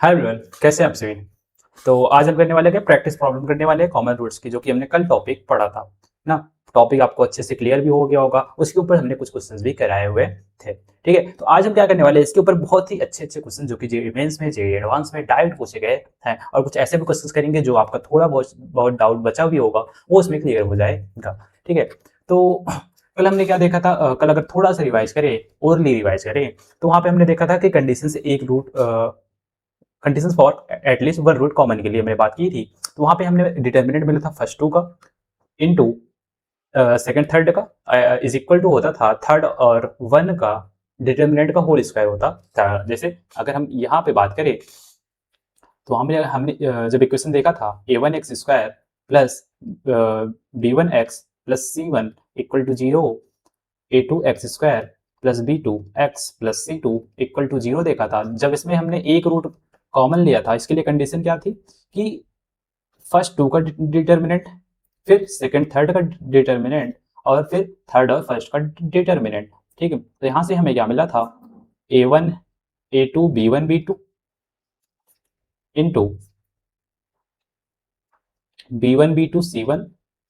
Hi everyone, कैसे हैं आप सभी। तो आज हम करने वाले हैं प्रैक्टिस प्रॉब्लम करने वाले हैं कॉमन रूट्स की, जो कि हमने कल टॉपिक पढ़ा था ना। टॉपिक आपको अच्छे से क्लियर भी हो गया होगा, उसके ऊपर हमने कुछ क्वेश्चंस भी कराए हुए थे। ठीक है, तो आज हम क्या करने वाले हैं, इसके ऊपर बहुत ही अच्छे अच्छे क्वेश्चन जो कि जेईई मेंस में जेईई एडवांस में डायरेक्ट पूछे गए हैं, और कुछ ऐसे भी क्वेश्चन करेंगे जो आपका थोड़ा बहुत बहुत डाउट बचा भी होगा वो उसमें क्लियर हो जाएगा। ठीक है, तो कल हमने क्या देखा था, कल अगर थोड़ा सा रिवाइज करें, ओरली रिवाइज करें, तो वहां पे हमने देखा था कि कंडीशन से एक root conditions for at least one root common के लिए मैंने बात की थी। तो वहां पे हमने डिटर्मिनेंट मिला था फर्स्ट टू का इनटू सेकंड थर्ड का इज इक्वल टू होता था थर्ड और वन का डिटर्मिनेंट का होल स्क्वायर होता था। जैसे अगर हम यहाँ पे बात करें, तो हमने हमने जब इक्वेशन देखा था a1x² plus b1x+c1 equal to zero, a2x² plus b2x plus c2 equal to zero देखा था। जब इसमें हमने एक रूट कॉमन लिया था, इसके लिए कंडीशन क्या थी कि फर्स्ट टू का डिटर्मिनेंट, फिर सेकंड थर्ड का डिटर्मिनेंट, और फिर थर्ड और फर्स्ट का डिटर्मिनेंट। ठीक है, तो यहां से हमें क्या मिला था, a1 a2 b1 b2 into b1 b2 c1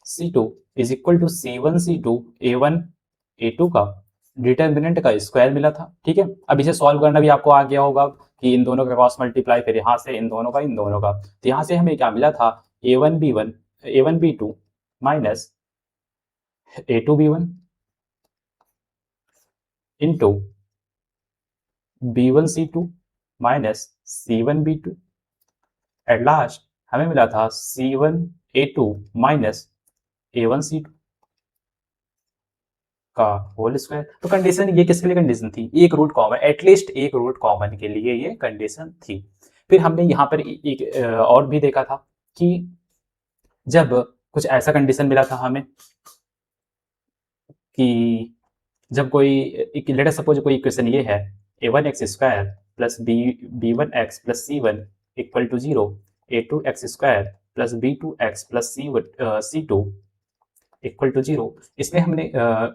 c2 is equal to c1 c2 a1 a2 का डिटर्मिनेंट का स्क्वायर मिला था। ठीक है, अब इसे सॉल्व करना भी आपको आ गया होगा कि इन दोनों का क्रॉस मल्टीप्लाई, फिर यहाँ से इन दोनों का, तो यहाँ से हमें क्या मिला था, a1 b2 minus a2 b1 into b1 c2 minus c1 b2। At last हमें मिला था c1 a2 minus a1 c2 का होल स्क्वायर। तो कंडीशन ये किसके लिए कंडीशन थी, एक रूट कॉमन, एटलीस्ट एक रूट कॉमन के लिए ये कंडीशन थी। फिर हमने यहाँ पर एक और भी देखा था कि जब कुछ ऐसा कंडीशन मिला था हमें कि जब कोई लेट अस सपोज कोई इक्वेशन ये है a1x² plus b1x plus c1 equal to zero, a2x² plus b2x plus c2 equal to zero. इसमें हमने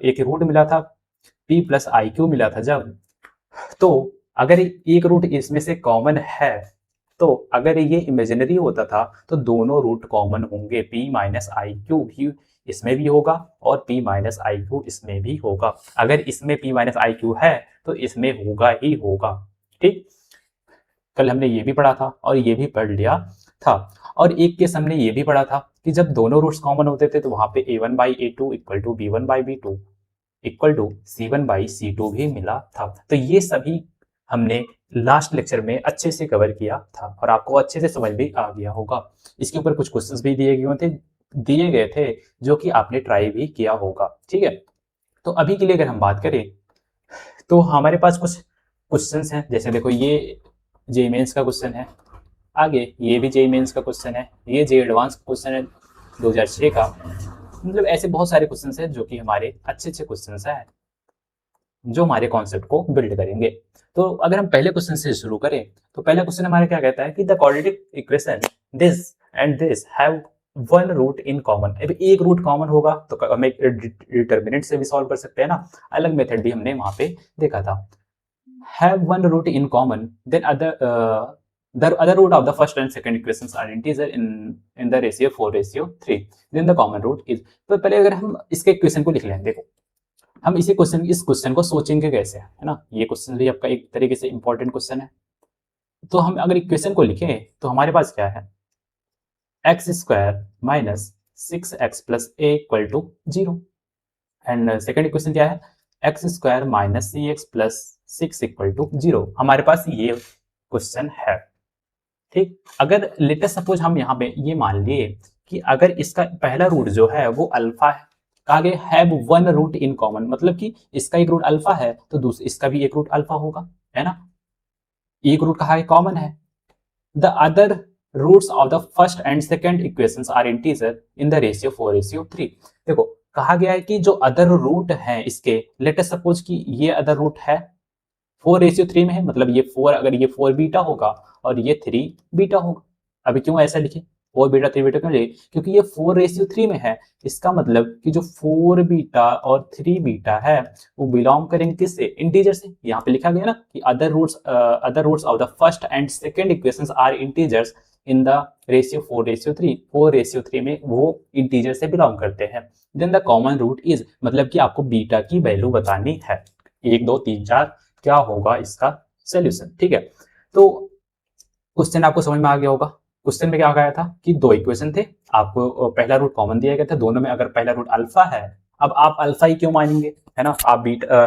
एक रूट मिला था p प्लस आई क्यू मिला था जब, तो अगर एक रूट इसमें से कॉमन है, तो अगर ये इमेजिनरी होता था तो दोनों रूट कॉमन होंगे, p माइनस आई क्यू भी इसमें भी होगा और p माइनस आई क्यू इसमें भी होगा। अगर इसमें p माइनस आई क्यू है तो इसमें होगा ही होगा। ठीक, कल हमने ये भी पढ़ा था और ये भी पढ़ लिया था। और एक केस हमने ये भी पढ़ा था कि जब दोनों रूट्स कॉमन होते थे तो वहां पे a1/a2 equal to b1/b2 equal to c1/c2 भी मिला था। तो ये सभी हमने लास्ट लेक्चर में अच्छे से कवर किया था और आपको अच्छे से समझ भी आ गया होगा। इसके ऊपर कुछ क्वेश्चंस भी दिए गए थे जो कि आपने ट्राई भी किया होगा। ठीक है, तो अभी के लिए अगर हम बात करें तो हमारे पास कुछ क्वेश्चंस हैं। जैसे देखो, ये जेईई मेंस का क्वेश्चन है, आगे ये भी जेईई मेंस का क्वेश्चन है, ये जेईई एडवांस का क्वेश्चन है 2006 का। मतलब ऐसे बहुत सारे क्वेश्चंस हैं जो कि हमारे अच्छे अच्छे क्वेश्चंस हैं जो हमारे कॉन्सेप्ट को बिल्ड करेंगे। तो अगर हम पहले क्वेश्चन से शुरू करें, तो पहला क्वेश्चन हमारा क्या कहता है कि the quadratic equation this and this have one root in common. अब एक रूट कॉमन होगा तो हम एक डिटर्मिनेंट से भी सॉल्व कर सकते हैं ना, अलग मेथड भी हमने वहां पे देखा था। Have one root in common, then the other root of the first and second equations are integer in the ratio 4:3, then the common root is। तो पहले अगर हम इसके इक्वेशन को लिख लें, देखो हम इस क्वेश्चन को सोचेंगे कैसे, है ना। ये क्वेश्चन भी आपका एक तरीके से इंपॉर्टेंट क्वेश्चन है। तो हम अगर इक्वेशन को लिखें तो हमारे पास क्या है, x² minus 6x plus a equal to zero, and second equation क्या है, x² minus c x plus 6 equal to zero. हमारे पास ये क्वेश्चन है। ठीक, अगर लेटेस्ट सपोज हम यहाँ पे ये मान लिए कि अगर इसका पहला रूट जो है वो अल्फा है, कहा गया have one root in common, मतलब कि इसका एक रूट अल्फा है तो दूसरा इसका भी एक रूट अल्फा होगा, है ना। एक रूट कहा है कॉमन है। The other roots of the first and second equations are integer in the ratio 4:3। देखो कहा गया है कि जो अदर रूट है इसके, लेटेस्ट सपोज कि ये अदर रूट है 4:3 में है, मतलब ये 4, अगर ये 4 बीटा होगा और ये 3 बीटा होगा। अभी क्यों ऐसा लिखे, 4 बीटा 3 बीटा क्यों चाहिए? क्योंकि ये 4:3 में है। इसका मतलब कि जो 4 बीटा और 3 बीटा है वो बिलोंग करेंगे किससे? इंटीजर से। यहाँ पे लिखा गया ना कि other roots of the first and second equations are integers in the ratio 4:3। 4:3 में वो इंटीजर से बिलोंग करते हैं। Then the common root is, मतलब कि आपको बीटा की वैल्यू बतानी है। 1 2 3 4 क्या होगा इसका सोल्यूशन? ठीक है, तो क्वेश्चन आपको समझ में आ गया होगा। क्वेश्चन में क्या गया था कि दो इक्वेशन थे, आपको पहला रूट कॉमन दिया गया था, दोनों में अगर पहला रूट अल्फा है, अब आप अल्फा ही क्यों मानेंगे, है ना? आप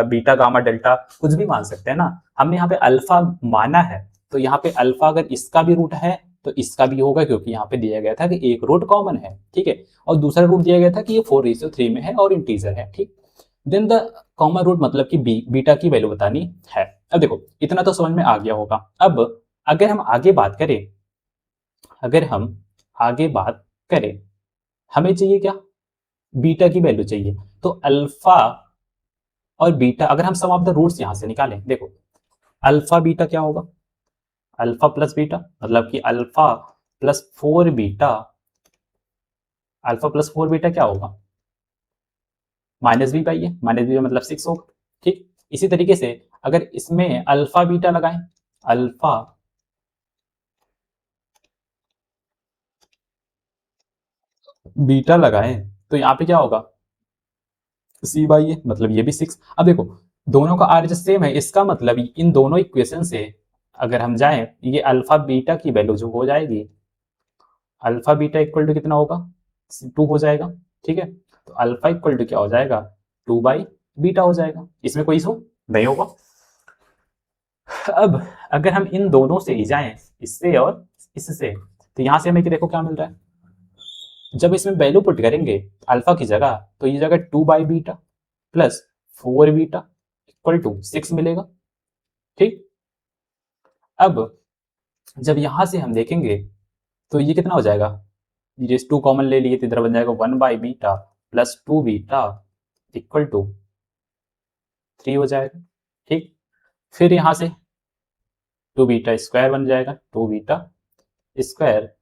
बीटा गामा डेल्टा कुछ भी मान सकते हैं ना। हमने यहाँ पे अल्फा माना है, तो यहाँ पे अल्फा अगर इसका भी रूट है तो इसका भी होगा, क्योंकि यहाँ पे दिया गया था कि एक रूट कॉमन है, ठीक है। और दूसरा रूट दिया गया था कि ये 4:3 में है और इंटीजर है, ठीक। देन द कॉमन रूट मतलब कि बीटा की वैल्यू बतानी है। अब देखो इतना तो समझ में आ गया होगा। अब अगर हम आगे बात करें, अगर हम आगे बात करें, हमें चाहिए क्या? बीटा की वैल्यू चाहिए। तो अल्फा और बीटा, अगर हम सम ऑफ द रूट्स यहां से निकालें, देखो अल्फा बीटा क्या होगा? अल्फा प्लस बीटा मतलब कि अल्फा प्लस 4 बीटा क्या होगा? -b/a। -b मतलब 6 होगा, ठीक। इसी तरीके से अगर इसमें अल्फा बीटा लगाएं, अल्फा बीटा लगाएं, तो यहाँ पे क्या होगा? c/a, मतलब ये भी 6। अब देखो दोनों का आर सेम है, इसका मतलब इन दोनों इक्वेशन से अगर हम जाएं, ये अल्फा बीटा की वैल्यू जो हो जाएगी, अल्फा बीटा इक्वल टू कितना होगा? 2 हो जाएगा, ठीक है। तो अल्फा इक्वल टू क्या हो जाएगा? 2/बीटा हो जाएगा। इसमें कोई इशू नहीं होगा। अब अगर हम इन दोनों से ही जाएं, इससे और इससे, तो यहां से हमें देखो क्या मिल रहा है। जब इसमें वैल्यू पुट करेंगे अल्फा की जगह, तो ये जगह 2/बीटा प्लस 4 बीटा इक्वल टू 6 मिलेगा, ठीक। अब जब यहां से हम देखेंगे तो ये कितना हो जाएगा? ये 2 कॉमन ले लिए तो इधर बन जाएगा 1/बीटा प्लस 2 बीटा इक्वल टू 3 हो जाएगा, ठीक। फिर यहां से 2 बीटा स्क्वायर बन जाएगा, 2 बीटा स्क्वायर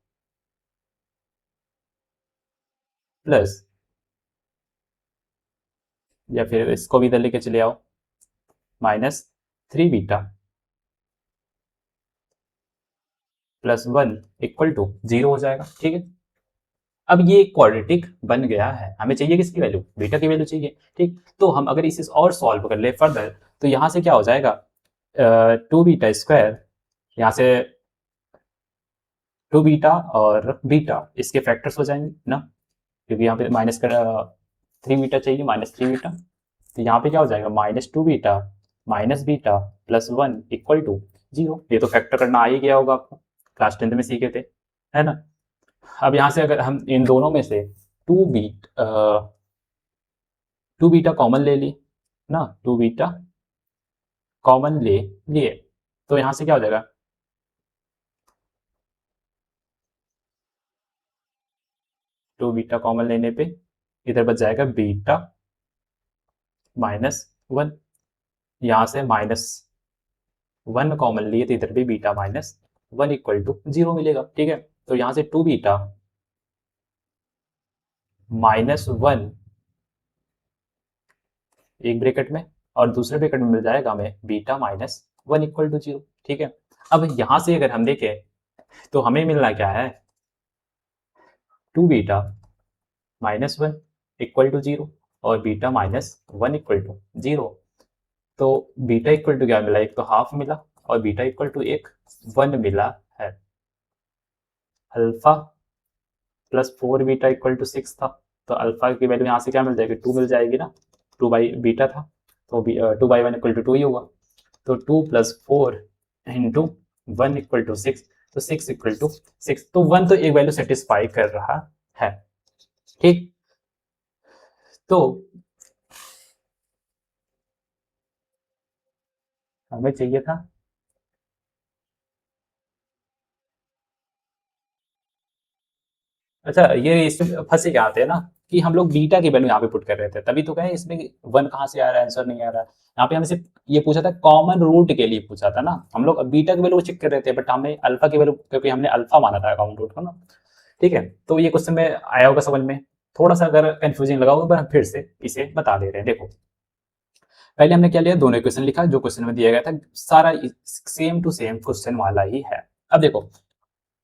प्लस, या फिर इसको भी इधर लेके चले आओ, -3 बीटा प्लस 1 इक्वल टू 0 हो जाएगा, ठीक है। अब ये क्वाड्रेटिक बन गया है, हमें चाहिए किसकी वैल्यू? बीटा की वैल्यू चाहिए, ठीक। तो हम अगर इसे और सॉल्व कर ले फर्दर, तो यहाँ से क्या हो जाएगा? 2 बीटा स्क्वायर, यहाँ से 2 बीटा और बीटा इसके फैक्टर्स हो जाएंगे ना, क्योंकि यहाँ पे माइनस कर 3 बीटा चाहिए, -3 बीटा। तो यहाँ पे क्या हो जाएगा? -2 beta -beta plus 1 equal to 0। ये तो फैक्टर करना आ ही गया होगा आपको, क्लास 10th में सीखे थे, है ना। अब यहाँ से अगर हम इन दोनों में से 2 बीटा कॉमन ले ली ना, 2 बीटा कॉमन ले लिए, तो यहाँ से क्या हो जाएगा? 2 बीटा कॉमन लेने पे इधर बच जाएगा बीटा -1। यहाँ से -1 कॉमन लिए तो इधर भी बीटा -1 इक्वल टू 0 मिलेगा, ठीक है। तो यहाँ से 2 बीटा -1 एक ब्रैकेट में और दूसरे ब्रैकेट में मिल जाएगा हमें बीटा -1 इक्वल टू 0, ठीक है। अब यहाँ से अगर हम देखें तो हमें मिलना क्या है? 2 बीटा -1 इक्वल टू 0 और बीटा -1 इक्वल टू 0। तो बीटा इक्वल टू क्या मिला? एक तो हाफ मिला और बीटा इक्वल टू 1 मिला है। Alpha plus 4 beta equal to 6 था, तो अल्फा की वैल्यू यहाँ से क्या मिल जाएगी? 2 मिल जाएगी ना, 2/बीटा था, तो 2/1 इक्वल टू 2 ही होगा। तो 2 प्लस 4 इंटू 1 इक्वल टू 6, तो 6 इक्वल टू 6, तो 1 तो एक वैल्यू सेटिस्फाई कर रहा है, ठीक। तो हमें चाहिए था, अच्छा ये इसमें फंसे क्या आते हैं ना कि हम लोग बीटा की वैल्यू यहाँ पे पुट कर रहे थे, तभी तो कहें इसमें 1 कहाँ से आ रहा है, आंसर नहीं आ रहा है। यहाँ पे हमें सिर्फ ये पूछा था, कॉमन रूट के लिए पूछा था ना, हम लोग बीटा की वैल्यू चेक कर रहे थे, बट हमने अल्फा की वैल्यू, क्योंकि हमने अल्फा माना था कॉमन रूट को ना, ठीक है, तो ये क्वेश्चन में आया होगा समझ में। थोड़ा सा अगर कंफ्यूजिंग लगा होगा पर हम फिर से इसे बता दे रहे हैं। देखो पहले हमने क्या लिया, दोनों इक्वेशन लिखा जो क्वेश्चन में दिया गया था, सारा सेम टू सेम क्वेश्चन वाला ही है। अब देखो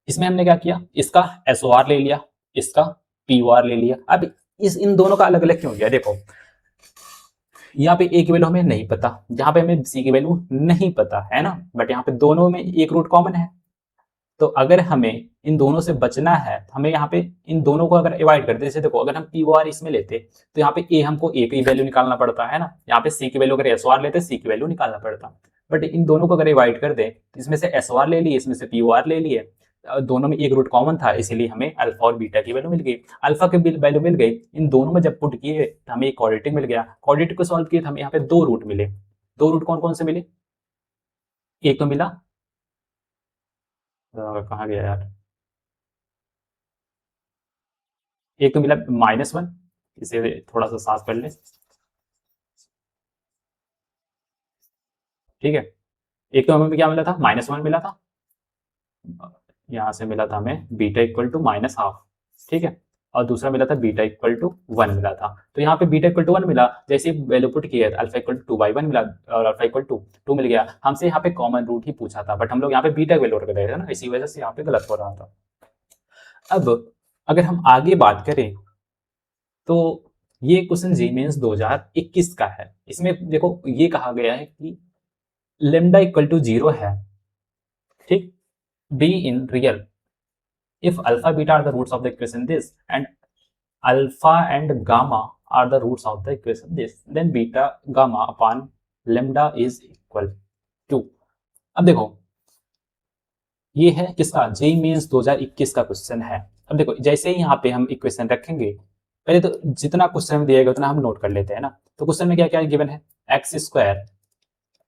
इसमें हमने क्या किया, इसका SOR ले लिया, इसका POR ले लिया। अब इन दोनों का अलग अलग क्यों लिया, देखो यहाँ पे A की वैल्यू हमें नहीं पता, यहाँ पे हमें C की वैल्यू नहीं पता है ना, बट यहाँ पे दोनों में एक रूट कॉमन है। तो अगर हमें इन दोनों से बचना है, हमें यहाँ पे इन दोनों को अगर अवॉइड करते, जैसे देखो अगर हम POR इसमें लेते तो यहाँ पे हमको A की वैल्यू निकालना पड़ता है ना, यहाँ पे C की वैल्यू अगर SOR लेते C की वैल्यू निकालना पड़ता। बट इन दोनों को अगर अवॉइड कर दे तो इसमें से SOR ले लिए, इसमें से POR ले लिए, दोनों में एक रूट कॉमन था, इसीलिए हमें अल्फा और बीटा की वैल्यू मिल गई। अल्फा की वैल्यू मिल गई, इन दोनों में जब पुट किए तो हमें एक क्वाड्रेटिक मिल गया। क्वाड्रेटिक को सॉल्व किए तो हमें यहाँ पे दो रूट मिले। दो रूट कौन कौन से मिले, एक तो मिला कहाँ गया यार, एक तो मिला -1, इसे थोड़ा सा साफ कर ले, ठीक है। एक तो हमें क्या मिला था, -1 मिला था, यहाँ से मिला था हमें बीटा इक्वल टू -12, ठीक है। और दूसरा मिला था बीटा इक्वल टू 1 मिला था। तो यहाँ पे बीटा इक्वल टू 1 मिला, जैसे वैल्यू पुट किया है अल्फा इक्वल टू 2/1 मिला, और अल्फा इक्वल टू 2 मिल गया। हमसे यहाँ पे कॉमन रूट ही पूछा था, बट हम लोग यहाँ पे बीटा वैल्यू रख रहे थे ना, इसी वजह से यहाँ पे गलत हो रहा था। अब अगर हम आगे बात करें तो ये क्वेश्चन जी मेंस 2021 का है। इसमें देखो ये कहा गया है कि लेमडा इक्वल टू 0 है, ठीक, be in real if alpha beta are the roots of the equation this and alpha and gamma are the roots of the equation this, then beta gamma upon lambda is equal to। अब देखो ये है किसका, जे means 2021 का question है। अब देखो जैसे ही यहाँ पे हम इक्वेशन रखेंगे, पहले तो जितना क्वेश्चन दिया गया उतना हम नोट कर लेते हैं ना। तो क्वेश्चन में क्या क्या गिवन है, x²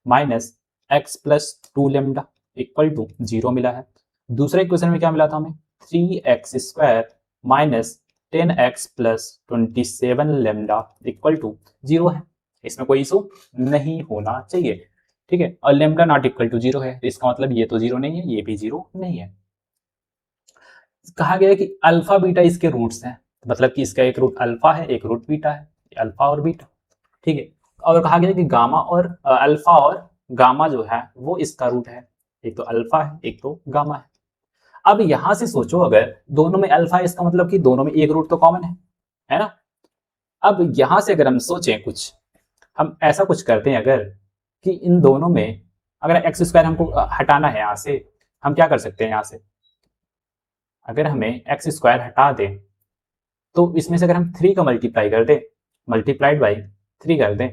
minus x plus 2 lambda equal to 0 मिला है। दूसरे क्वेश्चन में क्या मिला था हमें, 3x² minus 10x plus 27 lambda equal to 0 है। इसमें कोई इशू नहीं होना चाहिए, ठीक है। और लेमडा नॉट इक्वल टू 0 है, इसका मतलब ये तो 0 नहीं है, ये भी 0 नहीं है। कहा गया है कि अल्फा बीटा इसके रूट्स हैं, मतलब कि इसका एक रूट अल्फा है, एक रूट बीटा है, अल्फा और बीटा, ठीक है। और कहा गया है कि गामा और अल्फा और गामा जो है वो इसका रूट है, एक तो अल्फा है एक तो गामा है। अब यहां से सोचो अगर दोनों में अल्फा है, इसका मतलब कि दोनों में एक रूट तो कॉमन है ना। अब यहां से अगर हम सोचें कुछ, हम ऐसा कुछ करते हैं अगर कि इन दोनों में अगर x² हमको हटाना है, यहां से हम क्या कर सकते हैं, यहां से अगर हमें x² हटा दें तो इसमें से अगर हम 3 का मल्टीप्लाई कर दें, मल्टीप्लाइड बाई 3 कर दें,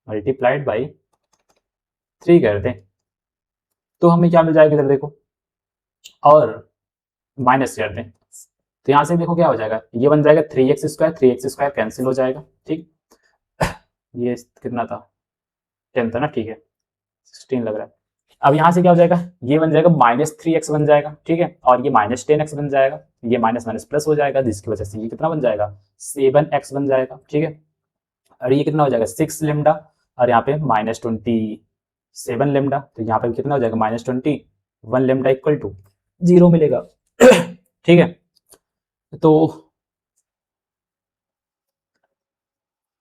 मल्टीप्लाइड बाई 3 कर दें, तो हमें क्या मिल जाएगा इधर देखो, और माइनस कर दें तो यहां से देखो क्या हो जाएगा, ये बन जाएगा 3x², 3x² कैंसिल हो जाएगा, ठीक। ये कितना था, 10 था ना, ठीक है 16 लग रहा है। अब यहां से क्या हो जाएगा, ये बन जाएगा -3x बन जाएगा, ठीक है, और ये -10x बन जाएगा, ये माइनस माइनस प्लस हो जाएगा, जिसकी वजह से ये कितना बन जाएगा, 7x बन जाएगा, ठीक है। और ये कितना हो जाएगा 6 लेमडा, और यहाँ पे -27 लेमडा, तो यहाँ पे कितना हो जाएगा -21 लेमडा इक्वल टू 0 मिलेगा, ठीक है। तो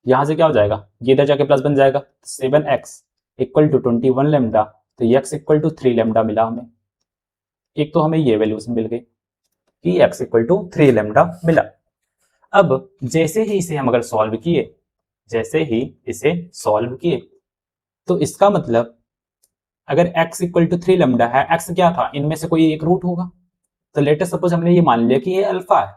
यहां से क्या हो जाएगा, ये इधर जाके प्लस बन जाएगा, 7x इक्वल टू 21 लेमडा, तो x इक्वल टू 3 लेमडा मिला हमें। एक तो हमें ये वैल्यूज मिल गई कि x इक्वल टू 3 लेमडा मिला। अब जैसे ही इसे हम अगर सॉल्व किए, जैसे ही इसे सॉल्व किए तो इसका मतलब अगर x इक्वल टू 3 लेमडा है, x क्या था, इनमें से कोई एक रूट होगा। तो लेटेस्ट सपोज हमने ये मान लिया कि ये अल्फा है,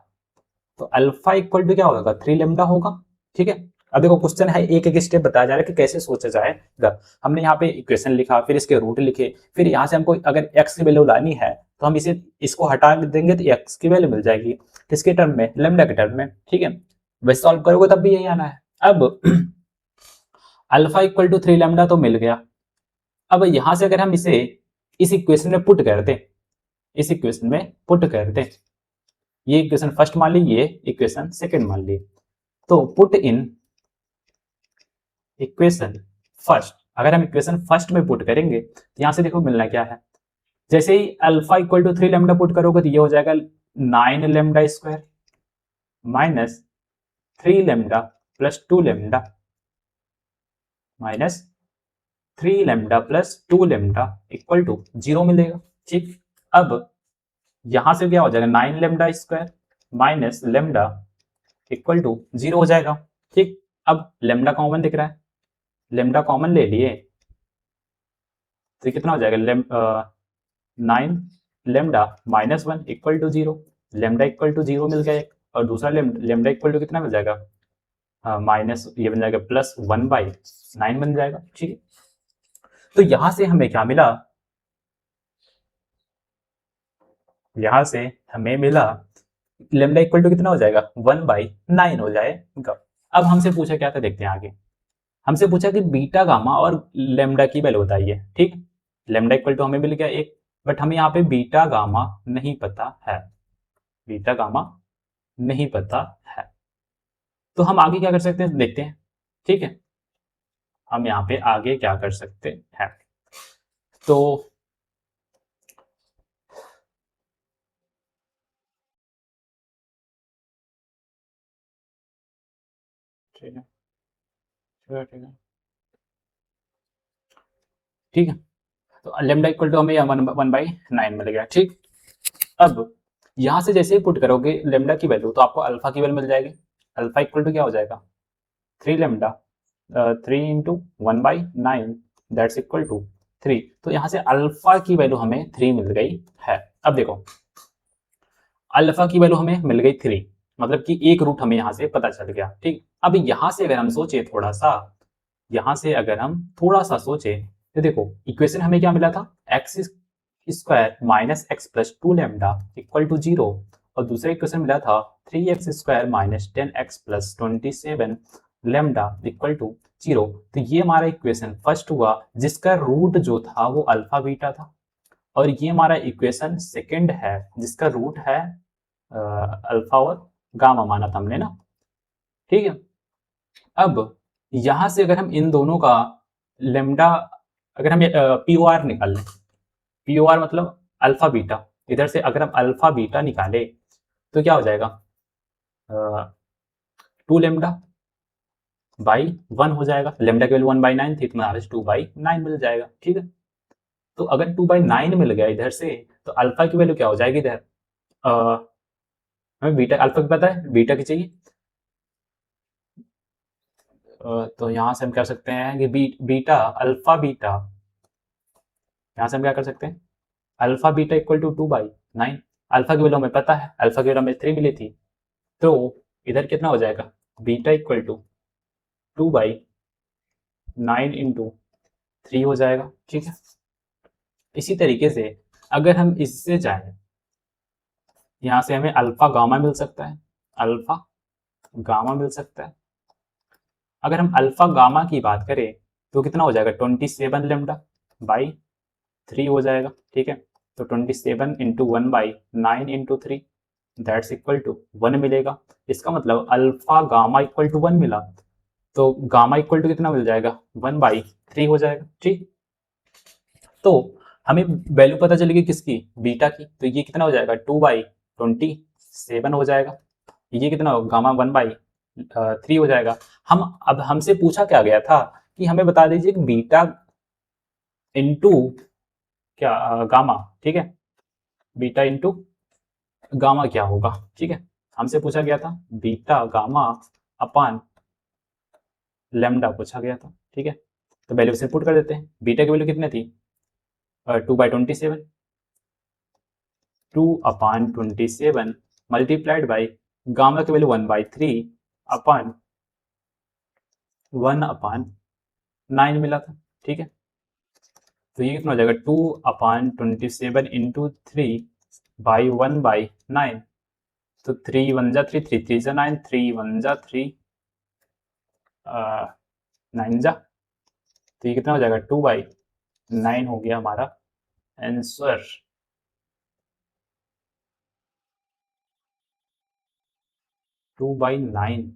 तो अल्फा इक्वल टू क्या होगा, 3 लेमडा होगा, ठीक है। अब देखो क्वेश्चन है, एक एक स्टेप बताया जा रहा है कि कैसे सोचा जाएगा। हमने यहाँ पे इक्वेशन लिखा, फिर इसके रूट लिखे, फिर यहाँ से हमको अगर x की वैल्यू लानी है तो हम इसको हटा देंगे तो x की वैल्यू मिल जाएगी, किसके टर्म में, लेमडा के टर्म में, ठीक है। वैसे सॉल्व करोगे तब भी यही आना है। अब अल्फा इक्वल टू 3 लेमडा तो मिल गया। अब यहां से अगर हम इसे इस इक्वेशन में पुट कर दें, इस इक्वेशन में पुट कर दें, ये इक्वेशन फर्स्ट मान ली, ये इक्वेशन सेकंड मान ली, तो पुट इन इक्वेशन फर्स्ट, अगर हम इक्वेशन फर्स्ट में पुट करेंगे तो यहां से देखो मिलना क्या है, जैसे ही alpha equal to 3 lambda put करोगे तो ये हो जाएगा 9 lambda square minus 3 lambda plus 2 lambda minus 3 lambda plus 2 lambda equal to 0 मिलेगा। ठीक, अब यहां से क्या हो जाएगा, 9 lambda square minus lambda equal to 0 हो जाएगा। ठीक, अब लेमडा कॉमन दिख रहा है, लेमडा कॉमन ले लिए तो ये कितना हो जाएगा, 9 lambda minus 1 equal to 0, lambda equal to 0 मिल गया एक, और दूसरा लेमडा इक्वल टू कितना मिल जाएगा, माइनस ये बन जाएगा प्लस 1/9 बन जाएगा। ठीक है, तो यहां से हमें क्या मिला, यहां से हमें मिला लेमडा इक्वल टू कितना हो जाएगा, 1/9 हो जाएगा। अब हमसे पूछा क्या था, देखते हैं आगे। हमसे पूछा कि बीटा गामा और लेमडा की वैल्यू बताइए। ठीक, लेमडा इक्वल टू हमें मिल गया एक, बट हमें यहाँ पे बीटा गामा नहीं पता है, बीटा गामा नहीं पता है। तो हम आगे क्या कर सकते हैं, देखते हैं। ठीक है, हम यहाँ पे आगे क्या कर सकते हैं, तो ठीक है, ठीक है, ठीक है, तो लेमडा इक्वल टू हमें 1/9 मिल गया। ठीक, अब यहां से जैसे ही पुट करोगे लेमडा की वैल्यू तो आपको अल्फा की वैल्यू मिल जाएगी। अल्फा इक्वल टू क्या हो जाएगा, 3 lambda 3 into 1/9 that's equal to 3। तो यहां से अल्फा की वैल्यू हमें 3 मिल गई है। अब देखो, अल्फा की वैल्यू हमें मिल गई 3, मतलब कि एक रूट हमें यहां से पता चल गया। ठीक, अब यहां से अगर हम सोचे थोड़ा सा, यहां से अगर हम थोड़ा सा सोचे तो देखो इक्वेशन हमें क्या मिला था, x square minus x plus 2 lambda equal to 0, और दूसरा इक्वेशन मिला था 3x square minus 10x plus 27 lambda equal to 0। तो ये हमारा इक्वेशन फर्स्ट हुआ जिसका रूट जो था वो अल्फा बीटा था, और ये हमारा इक्वेशन सेकंड है जिसका रूट है अल्फा और गामा माना था हमने ना। ठीक है, अब यहां से अगर हम इन दोनों का लेमडा, अगर हम पी ओ आर निकाल लें, पी ओ आर मतलब अल्फा बीटा, इधर से अगर हम अल्फा बीटा निकाले तो क्या हो जाएगा, 2 लेमडा/1 हो जाएगा। लेमडा की वैल्यू 1/9 थी तो हमारे 2/9 मिल जाएगा। ठीक है, तो अगर 2/9 मिल गया इधर से तो अल्फा की वैल्यू क्या हो जाएगी इधर, हमें बीटा अल्फा की पता है, बीटा की चाहिए, तो यहां से हम क्या कर सकते हैं कि बीटा अल्फा बीटा, यहां से हम क्या कर सकते हैं, alpha beta equal to 2/9। Alpha की वैल्यू हमें पता है, अल्फा की वैल्यू हमें 3 मिली थी, तो इधर कितना हो जाएगा, बीटा इक्वल टू 2/9 इंटू 3 हो जाएगा। ठीक है, इसी तरीके से अगर हम इससे जाएं, यहां से हमें अल्फा गामा मिल सकता है, अल्फा गामा मिल सकता है। अगर हम अल्फा गामा की बात करें तो कितना हो जाएगा, 27 लेमडा बाई 3 हो जाएगा। ठीक है, तो 27 into 1/9 into 3 that's equal to 1 मिलेगा। इसका मतलब अल्फा गामा इक्वल टू 1 मिला, तो गामा इक्वल टू कितना मिल जाएगा, 1/3 हो जाएगा। ठीक, तो हमें वैल्यू पता चलेगी किसकी, बीटा की, तो ये कितना हो जाएगा, 2/27 हो जाएगा। ये कितना हो, गामा 1/3 हो जाएगा। हम अब हमसे पूछा क्या गया था कि हमें बता दीजिए कि बीटा इंटू क्या गामा। ठीक है, बीटा इंटू गामा क्या होगा। ठीक है, हमसे पूछा गया था बीटा गामा अपान लेमडा पूछा गया था। ठीक है, तो वैल्यू से पुट कर देते हैं। बीटा की वैल्यू कितनी थी, 2/27, 2/27 मल्टीप्लाइड बाई गामा की वैल्यू 1/3 अपान 1/9 मिला था। ठीक है, तो ये कितना हो जाएगा, 2/27 इंटू 3/1/9, तो 3 1 जा 3, 3 3 जा 9, 3 1 जा 3, 9 जा, तो ये कितना हो जाएगा, 2/9 हो गया हमारा आंसर। 2/9,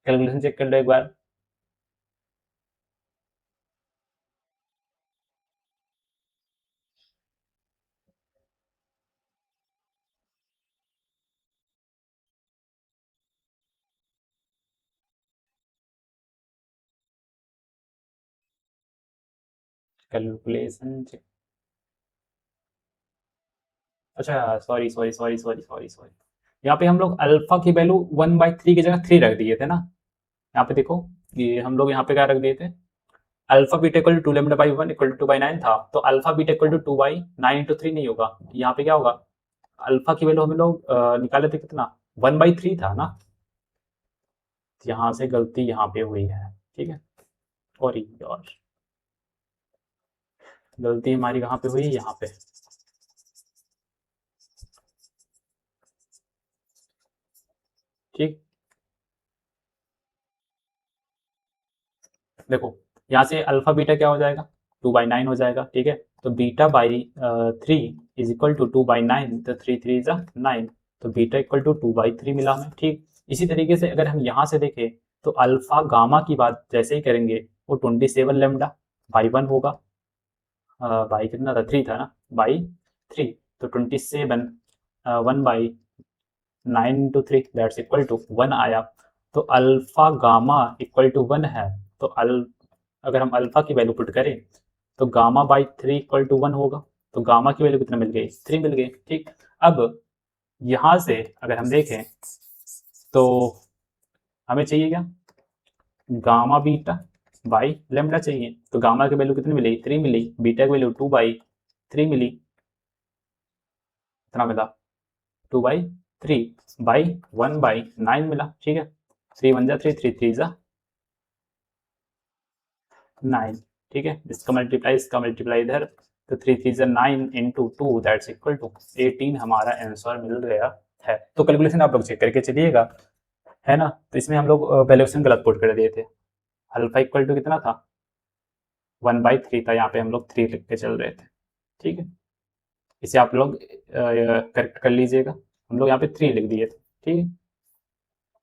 कैलकुलेशन चेक कर लो एक बार। Calculation check. अच्छा sorry sorry sorry sorry sorry sorry, यहाँ पे हम लोग अल्फा की वैल्यू 1/3 की जगह 3 रख दिए थे ना। यहाँ पे देखो, ये हम लोग यहाँ पे क्या रख दिए थे, alpha beta equal to lambda by 1 equal to 2/9 था, तो alpha beta equal to 2/9 into 3 नहीं होगा, यहाँ पे क्या होगा, अल्फा की वैल्यू हम लोग निकाले थे कितना, 1/3 था ना। यहाँ से गलती यहाँ पे हुई है, ठीक है। और यार गलती हमारी कहाँ पे हुई है, यहाँ पे। ठीक, देखो यहाँ से अल्फा बीटा क्या हो जाएगा, 2/9 हो जाएगा, ठीक है। तो beta by 3 is equal to 2/9, तो 3 3 इज 9, तो बीटा इक्वल टू 2/3 मिला हमें, ठीक। इसी तरीके से अगर हम यहाँ से देखें तो अल्फा गामा की बात जैसे ही करेंगे, वो 27 लेमडा बाई 1 होगा, बाई कितना था, 3 था ना, बाई 3, तो 27 1/9 इंटू 3 दैट्स इक्वल टू 1 आया। तो अल्फा गामा इक्वल टू 1 है, तो अगर हम अल्फा की वैल्यू पुट करें तो गामा बाई 3 इक्वल टू 1 होगा, तो गामा की वैल्यू कितना मिल गई, 3 मिल गई, ठीक। अब यहाँ से अगर हम देखें तो हमें चाहिए क्या, गामा बीटा बाई लेमडा चाहिए, तो गामा की वैल्यू कितनी मिली, 3 मिली, बीटा की वैल्यू 2/3 मिली, कितना मिला, 2/3 बाई 1/9 मिला, ठीक है। 3 1 जा 3, 3 3 जा 9, ठीक है। इसका मल्टीप्लाई इधर, तो 3 3 जा 9 इंटू 2 दैट्स इक्वल टू 18 हमारा आंसर मिल गया है। तो कैलकुलेशन आप लोग चेक करके चलिएगा, है ना। तो इसमें हम लोग वैल्यूएशन गलत पुट कर दिए थे, अल्फा इक्वल टू कितना था, 1/3 था, यहाँ पे हम लोग 3 लिख के चल रहे थे, ठीक है। इसे आप लोग करेक्ट कर लीजिएगा, हम लोग यहाँ पे 3 लिख दिए थे, ठीक है,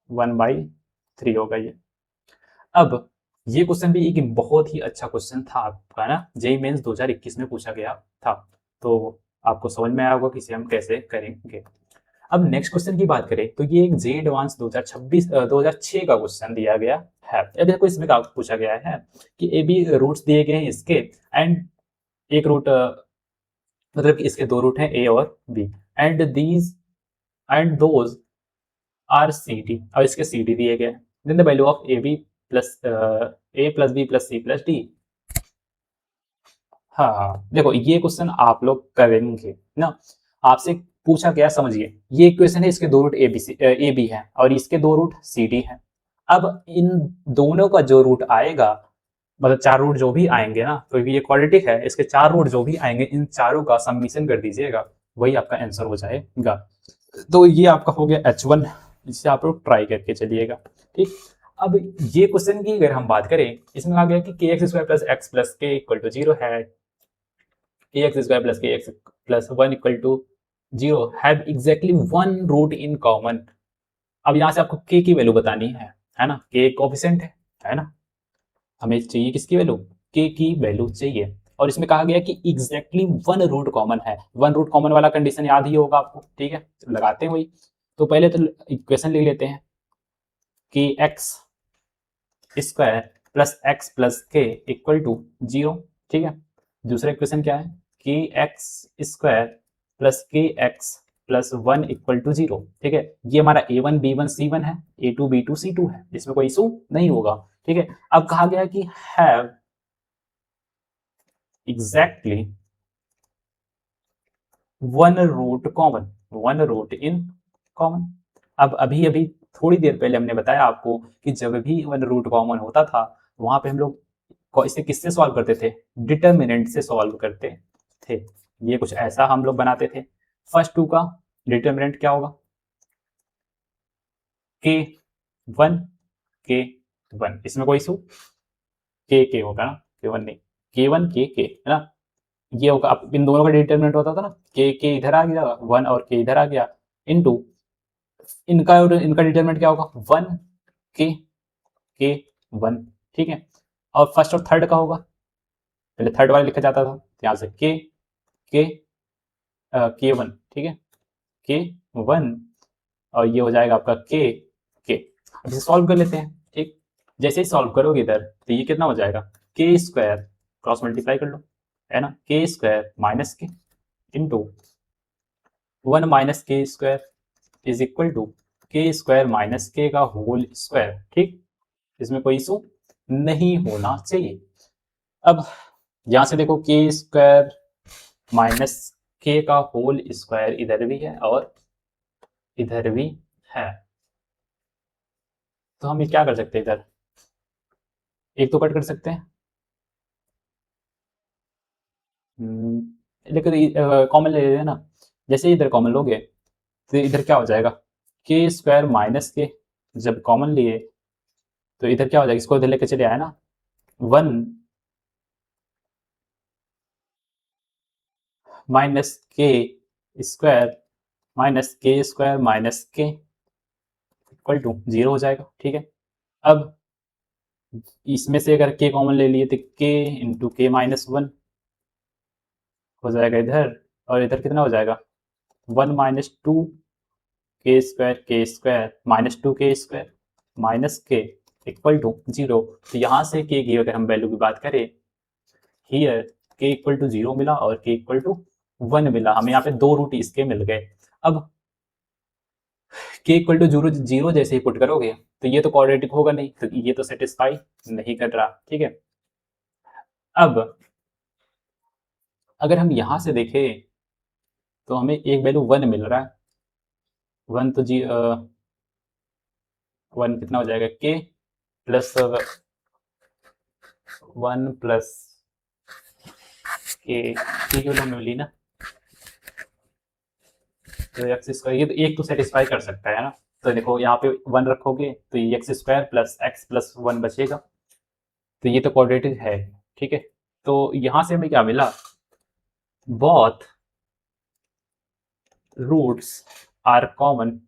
1/3 होगा ये। अब ये क्वेश्चन भी एक बहुत ही अच्छा क्वेश्चन था आपका ना, जेई मेंस 2021 में पूछा गया था, तो आपको समझ में आया होगा कि इसे हम कैसे करेंगे। अब नेक्स्ट क्वेश्चन की बात करें तो ये एक जे एडवांस 2006 का क्वेश्चन दिया गया है। अब देखो इसमें क्या पूछा गया है कि ए बी रूट्स दिए गए हैं इसके, एंड एक रूट, मतलब कि इसके दो रूट हैं ए और b, and those are c d, और इसके सी डी दिए गए, then the value of a b plus a plus b plus c plus d. हाँ देखो ये क्वेश्चन आप लोग करेंगे ना, आपसे पूछा गया, समझिए ये क्वेश्चन है, इसके दो रूट ए बी है और इसके दो रूट सी डी है। अब इन दोनों का जो रूट आएगा, मतलब चार रूट जो भी आएंगे ना, तो ये क्वाड्रेटिक है, इसके चार रूट जो भी आएंगे इन चारों का समीशन कर दीजिएगा, वही आपका आंसर हो जाएगा। तो ये आपका हो गया H1, जिसे आप लोग ट्राई करके चलिएगा, ठीक। अब ये क्वेश्चन की अगर हम बात करें, इसमें आ गया कि k x square plus x plus k equal to 0 है, k x square plus k x plus 1 equal to 0 have exactly one root in common. अब यहाँ से आपको के की वैल्यू बतानी है ना, के कोफिशिएंट है ना, हमें चाहिए किसकी वैल्यू, के की वैल्यू चाहिए, और इसमें कहा गया कि एग्जैक्टली वन रूट कॉमन है, वन रूट कॉमन वाला कंडीशन याद ही होगा आपको, ठीक है, लगाते हैं वही। तो पहले तो इक्वेशन लिख लेते हैं, कि x square plus x plus k equal to 0, ठीक है। दूसरा इक्वेशन क्या है, कि x square plus k x plus 1 equal to 0, ठीक है। ये हमारा a1 b1 c1 है, a2 b2 c2 है, इसमें कोई इशू नहीं होगा, ठीक है। अब कहा गया कि have exactly one root common, one root in common. अब अभी अभी थोड़ी देर पहले हमने बताया आपको कि जब भी वन रूट कॉमन होता था, वहां पे हम लोग इसे किससे सॉल्व करते थे, डिटर्मिनेंट से सॉल्व करते थे। ये कुछ ऐसा हम लोग बनाते थे, फर्स्ट टू का डिटर्मिनेंट क्या होगा, के वन, के वन, इसमें कोई इशू, के होगा ना, के वन नहीं, के वन के है ना, ये होगा। अब इन दोनों का डिटर्मिनेंट होता था ना, के इधर आ गया वन और के इधर आ गया, इनटू इनका इनका डिटर्मिनेंट क्या होगा, वन के वन, ठीक है। और फर्स्ट और थर्ड का होगा, पहले थर्ड वाला लिखा जाता था, यहाँ से के वन, ठीक है, के वन, और ये हो जाएगा आपका के। अब इसे सॉल्व कर लेते हैं, ठीक। जैसे ही सॉल्व करोगे इधर, तो ये कितना हो जाएगा, के स्क्वायर क्रॉस मल्टीप्लाई कर लो, है ना, के स्क्वायर माइनस के इंटू 1 माइनस के स्क्वायर इज इक्वल टू के स्क्वायर माइनस के का होल स्क्वायर। ठीक, इसमें कोई इशू नहीं होना चाहिए। अब यहां से देखो के स्क्वायर माइनस के का होल स्क्वायर इधर भी है और इधर भी है, तो हम ये क्या कर सकते हैं, इधर एक तो कट कर सकते हैं, लेकिन कॉमन ले लेते हैं ना। जैसे इधर कॉमन लोगे तो इधर क्या हो जाएगा, के स्क्वायर माइनस के, जब कॉमन लिए तो इधर क्या हो जाएगा, इसको इधर लेके चले आया ना, 1 माइनस के स्क्वायर माइनस के इक्वल टू 0 हो जाएगा। ठीक है, अब इसमें से अगर के कॉमन ले लिए तो के इंटू के माइनस 1 हो जाएगा इधर, और इधर कितना हो जाएगा, 1 माइनस टू के स्क्वायर माइनस 2 के स्क्वायर माइनस के इक्वल टू 0। तो यहाँ से के की अगर हम वैल्यू की बात करें, हियर के इक्वल टू 0 मिला और के इक्वल टू 1 मिला, हमें यहाँ पे दो रूट इसके मिल गए। अब के इक्वल टू 0 जैसे ही पुट करोगे तो ये तो क्वाड्रेटिक होगा नहीं, तो ये तो सेटिस्फाई नहीं कर रहा। ठीक है, अब अगर हम यहां से देखें तो हमें एक वैल्यू 1 मिल रहा है, 1 तो 1 कितना हो जाएगा, के प्लस 1 प्लस के वैल्यू मिली ना, तो एक्स स्क्वायर, ये तो एक तो सेटिस्फाई कर सकता है ना। तो देखो यहाँ पे 1 रखोगे तो ये x square plus x plus 1 बचेगा, तो ये तो क्वाड्रेटिक है। ठीक है, तो यहां से हमें क्या मिला, both roots are common,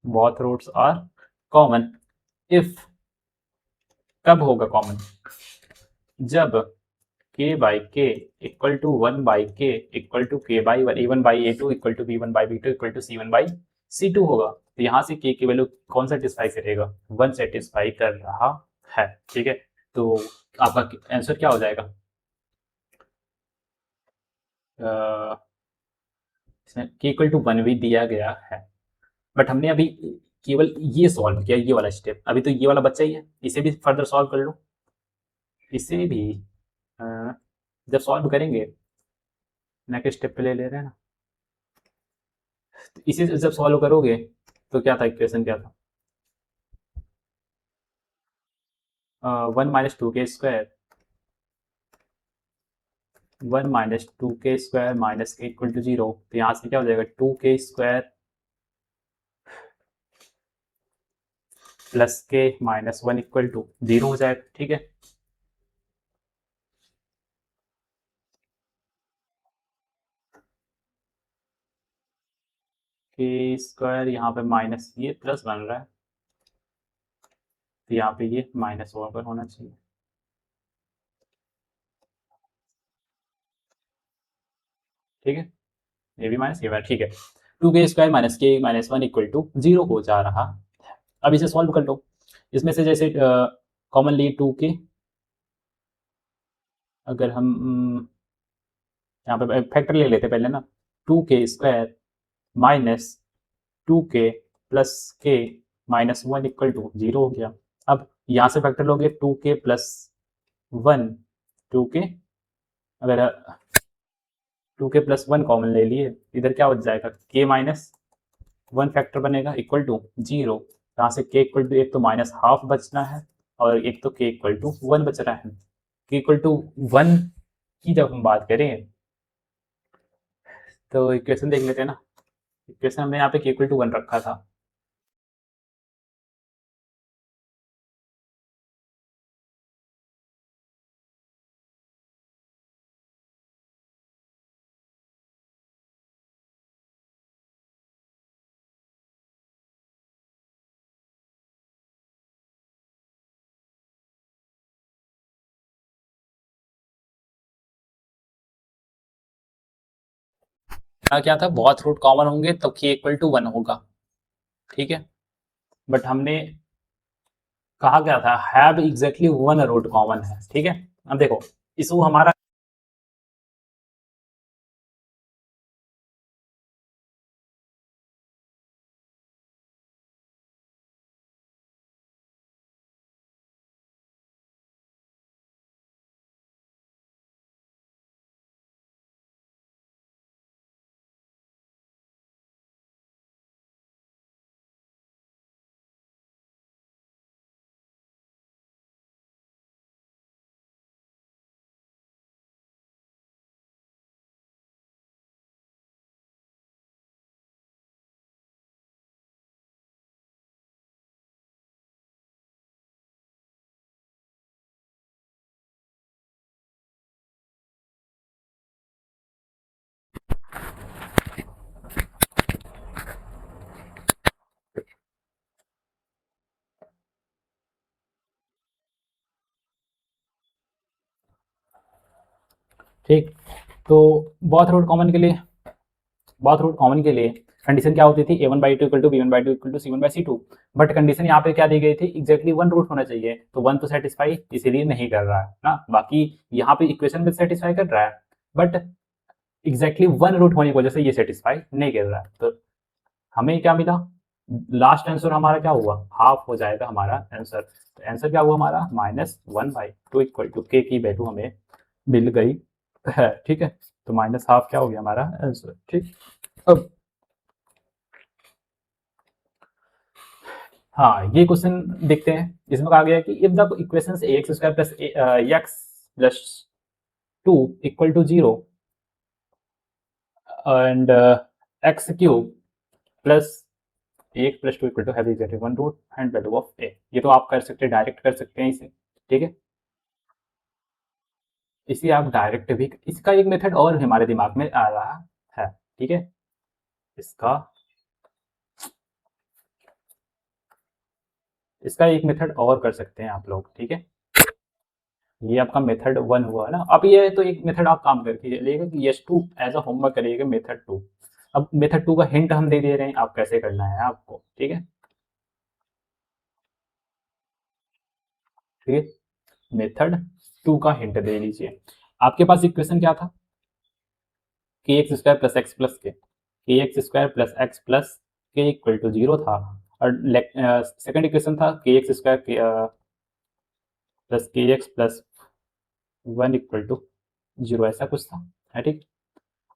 both roots are common if, कब होगा कॉमन, जब k by k equal to 1 by k equal to k by one, a1 by a2 equal to b1 by b2 equal to c1 by c2 होगा। तो यहाँ से k की value कौन satisfy करेगा, 1 सेटिस्फाई कर रहा है। ठीक है, तो आपका आंसर क्या हो जाएगा, के इक्वल टू 1 भी दिया गया है, बट हमने अभी केवल ये सॉल्व किया, ये वाला स्टेप, अभी तो ये वाला बच्चा ही है, इसे भी फर्दर सॉल्व कर लो। इसे भी अ, जब सॉल्व करेंगे, नेक्स्ट स्टेप पे ले ले रहे हैं ना, तो इसे जब सॉल्व करोगे तो क्या था, इक्वेशन क्या था, 1 माइनस टू के स्क्वायर 1 माइनस टू के स्क्वायर माइनस के इक्वल टू 0। तो यहाँ से क्या हो जाएगा, 2 के square plus k minus 1 equal to 0 हो जाएगा। ठीक है, के स्क्वायर यहाँ पे माइनस ये प्लस बन रहा है, तो यहाँ पे ये माइनस पर होना चाहिए। ठीक है, ये भी माइनस ये बार, ठीक है, 2 के स्क्वायर माइनस के माइनस 1 इक्वल टू 0 हो जा रहा है। अब इसे सॉल्व कर लो, इसमें से जैसे कॉमनली 2 के, अगर हम यहाँ पे फैक्टर ले लेते पहले ना, 2 के स्क्वायर माइनस 2 के plus k minus 1 equal to 0 हो गया। अब यहाँ से फैक्टर लोगे 2 के प्लस 1, 2 के, अगर 2 के प्लस 1 कॉमन ले लिए, इधर क्या हो जाएगा, के माइनस 1 फैक्टर बनेगा इक्वल टू 0। यहाँ से के इक्वल टू एक तो माइनस हाफ बचना है और एक तो के इक्वल टू 1 बच रहा है। के इक्वल टू 1 की जब हम बात करें तो इक्वेशन देख लेते हैं ना, इक्वेशन हमने यहाँ पे के इक्वल टू 1 रखा था, क्या था, बहुत रूट कॉमन होंगे तो के इक्वल टू 1 होगा। ठीक है, बट हमने कहा क्या था, हैव एग्जैक्टली 1 रूट कॉमन है। ठीक है, अब देखो इशू हमारा ठीक। तो बहुत रूट कॉमन के लिए कंडीशन क्या होती थी, a1/2 equal to b1/2 equal to c1/c2, but condition यहाँ पे क्या दी गई थी, एग्जैक्टली वन रूट होना चाहिए, तो वन तो सेटिस्फाई इसीलिए नहीं कर रहा है ना, बाकी यहाँ पे इक्वेशन में सेटिस्फाई कर रहा है, बट एग्जैक्टली वन रूट होने की वजह से ये सेटिस्फाई नहीं कर रहा है। तो हमें क्या मिला, लास्ट आंसर हमारा क्या हुआ, हाफ हो जाएगा हमारा आंसर। तो आंसर क्या हुआ हमारा, -1/2 इक्वल टू के की वैल्यू हमें मिल गई है। ठीक है, तो माइनस हाफ क्या हो गया हमारा आंसर। ठीक, अब हाँ ये क्वेश्चन देखते हैं। इसमें कहा गया है कि if the equation x square plus x plus 2 equal to 0 and x cube plus एक plus 2 equal to have is one root and value of a, ये तो आप कर सकते हैं, डायरेक्ट कर सकते हैं इसे। ठीक है, इसे आप डायरेक्ट भी, इसका एक मेथड और हमारे दिमाग में आ रहा है। ठीक है, इसका इसका एक मेथड और कर सकते हैं आप लोग। ठीक है, ये आपका मेथड वन हुआ है ना। अब ये तो एक मेथड आप काम करके चलिएगा कि yes two as a homework करिएगा मेथड टू। अब मेथड टू का हिंट हम दे रहे हैं, आप कैसे करना है आपको। ठीक है, ठीक है, मेथड टू का हिंट दे लीजिए। आपके पास इक्वेशन क्या था, k x square plus x plus k x square plus x plus k equal to 0 था, और सेकंड इक्वेशन था k x square plus k x plus 1 equal to 0, ऐसा कुछ था, है। ठीक,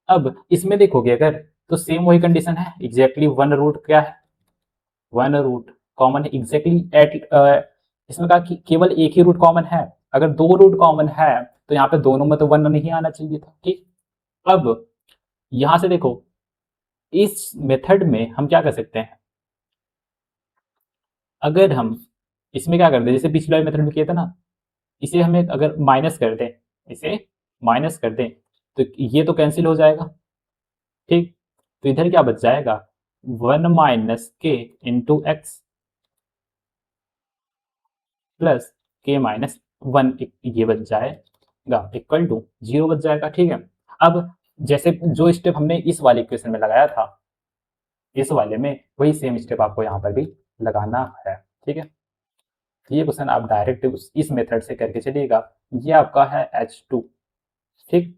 अब इसमें देखोगे अगर, तो सेम वही कंडीशन है, एग्जैक्टली वन रूट क्या है, वन रूट कॉमन है एग्जैक्टली एट, इसमें कहा कि केवल एक ही रूट कॉमन है, अगर दो रूट कॉमन है तो यहाँ पे दोनों में तो वन नहीं आना चाहिए था। ठीक, अब यहां से देखो, इस मेथड में हम क्या कर सकते हैं, अगर हम इसमें क्या कर दें, जैसे पिछले मेथड में किया था ना, इसे हमें अगर माइनस कर दें, इसे माइनस कर दें, तो ये तो कैंसिल हो जाएगा। ठीक, तो इधर क्या बच जाएगा, वन माइनस के into x plus k minus one, ये बच जाएगा इक्वल टू 0 बच जाएगा। ठीक है, अब जैसे जो स्टेप हमने इस वाले इक्वेशन में लगाया था, इस वाले में वही सेम स्टेप आपको यहाँ पर भी लगाना है। ठीक है, ये क्वेश्चन आप डायरेक्ट इस मेथड से करके चलिएगा। ये आपका है H2। ठीक,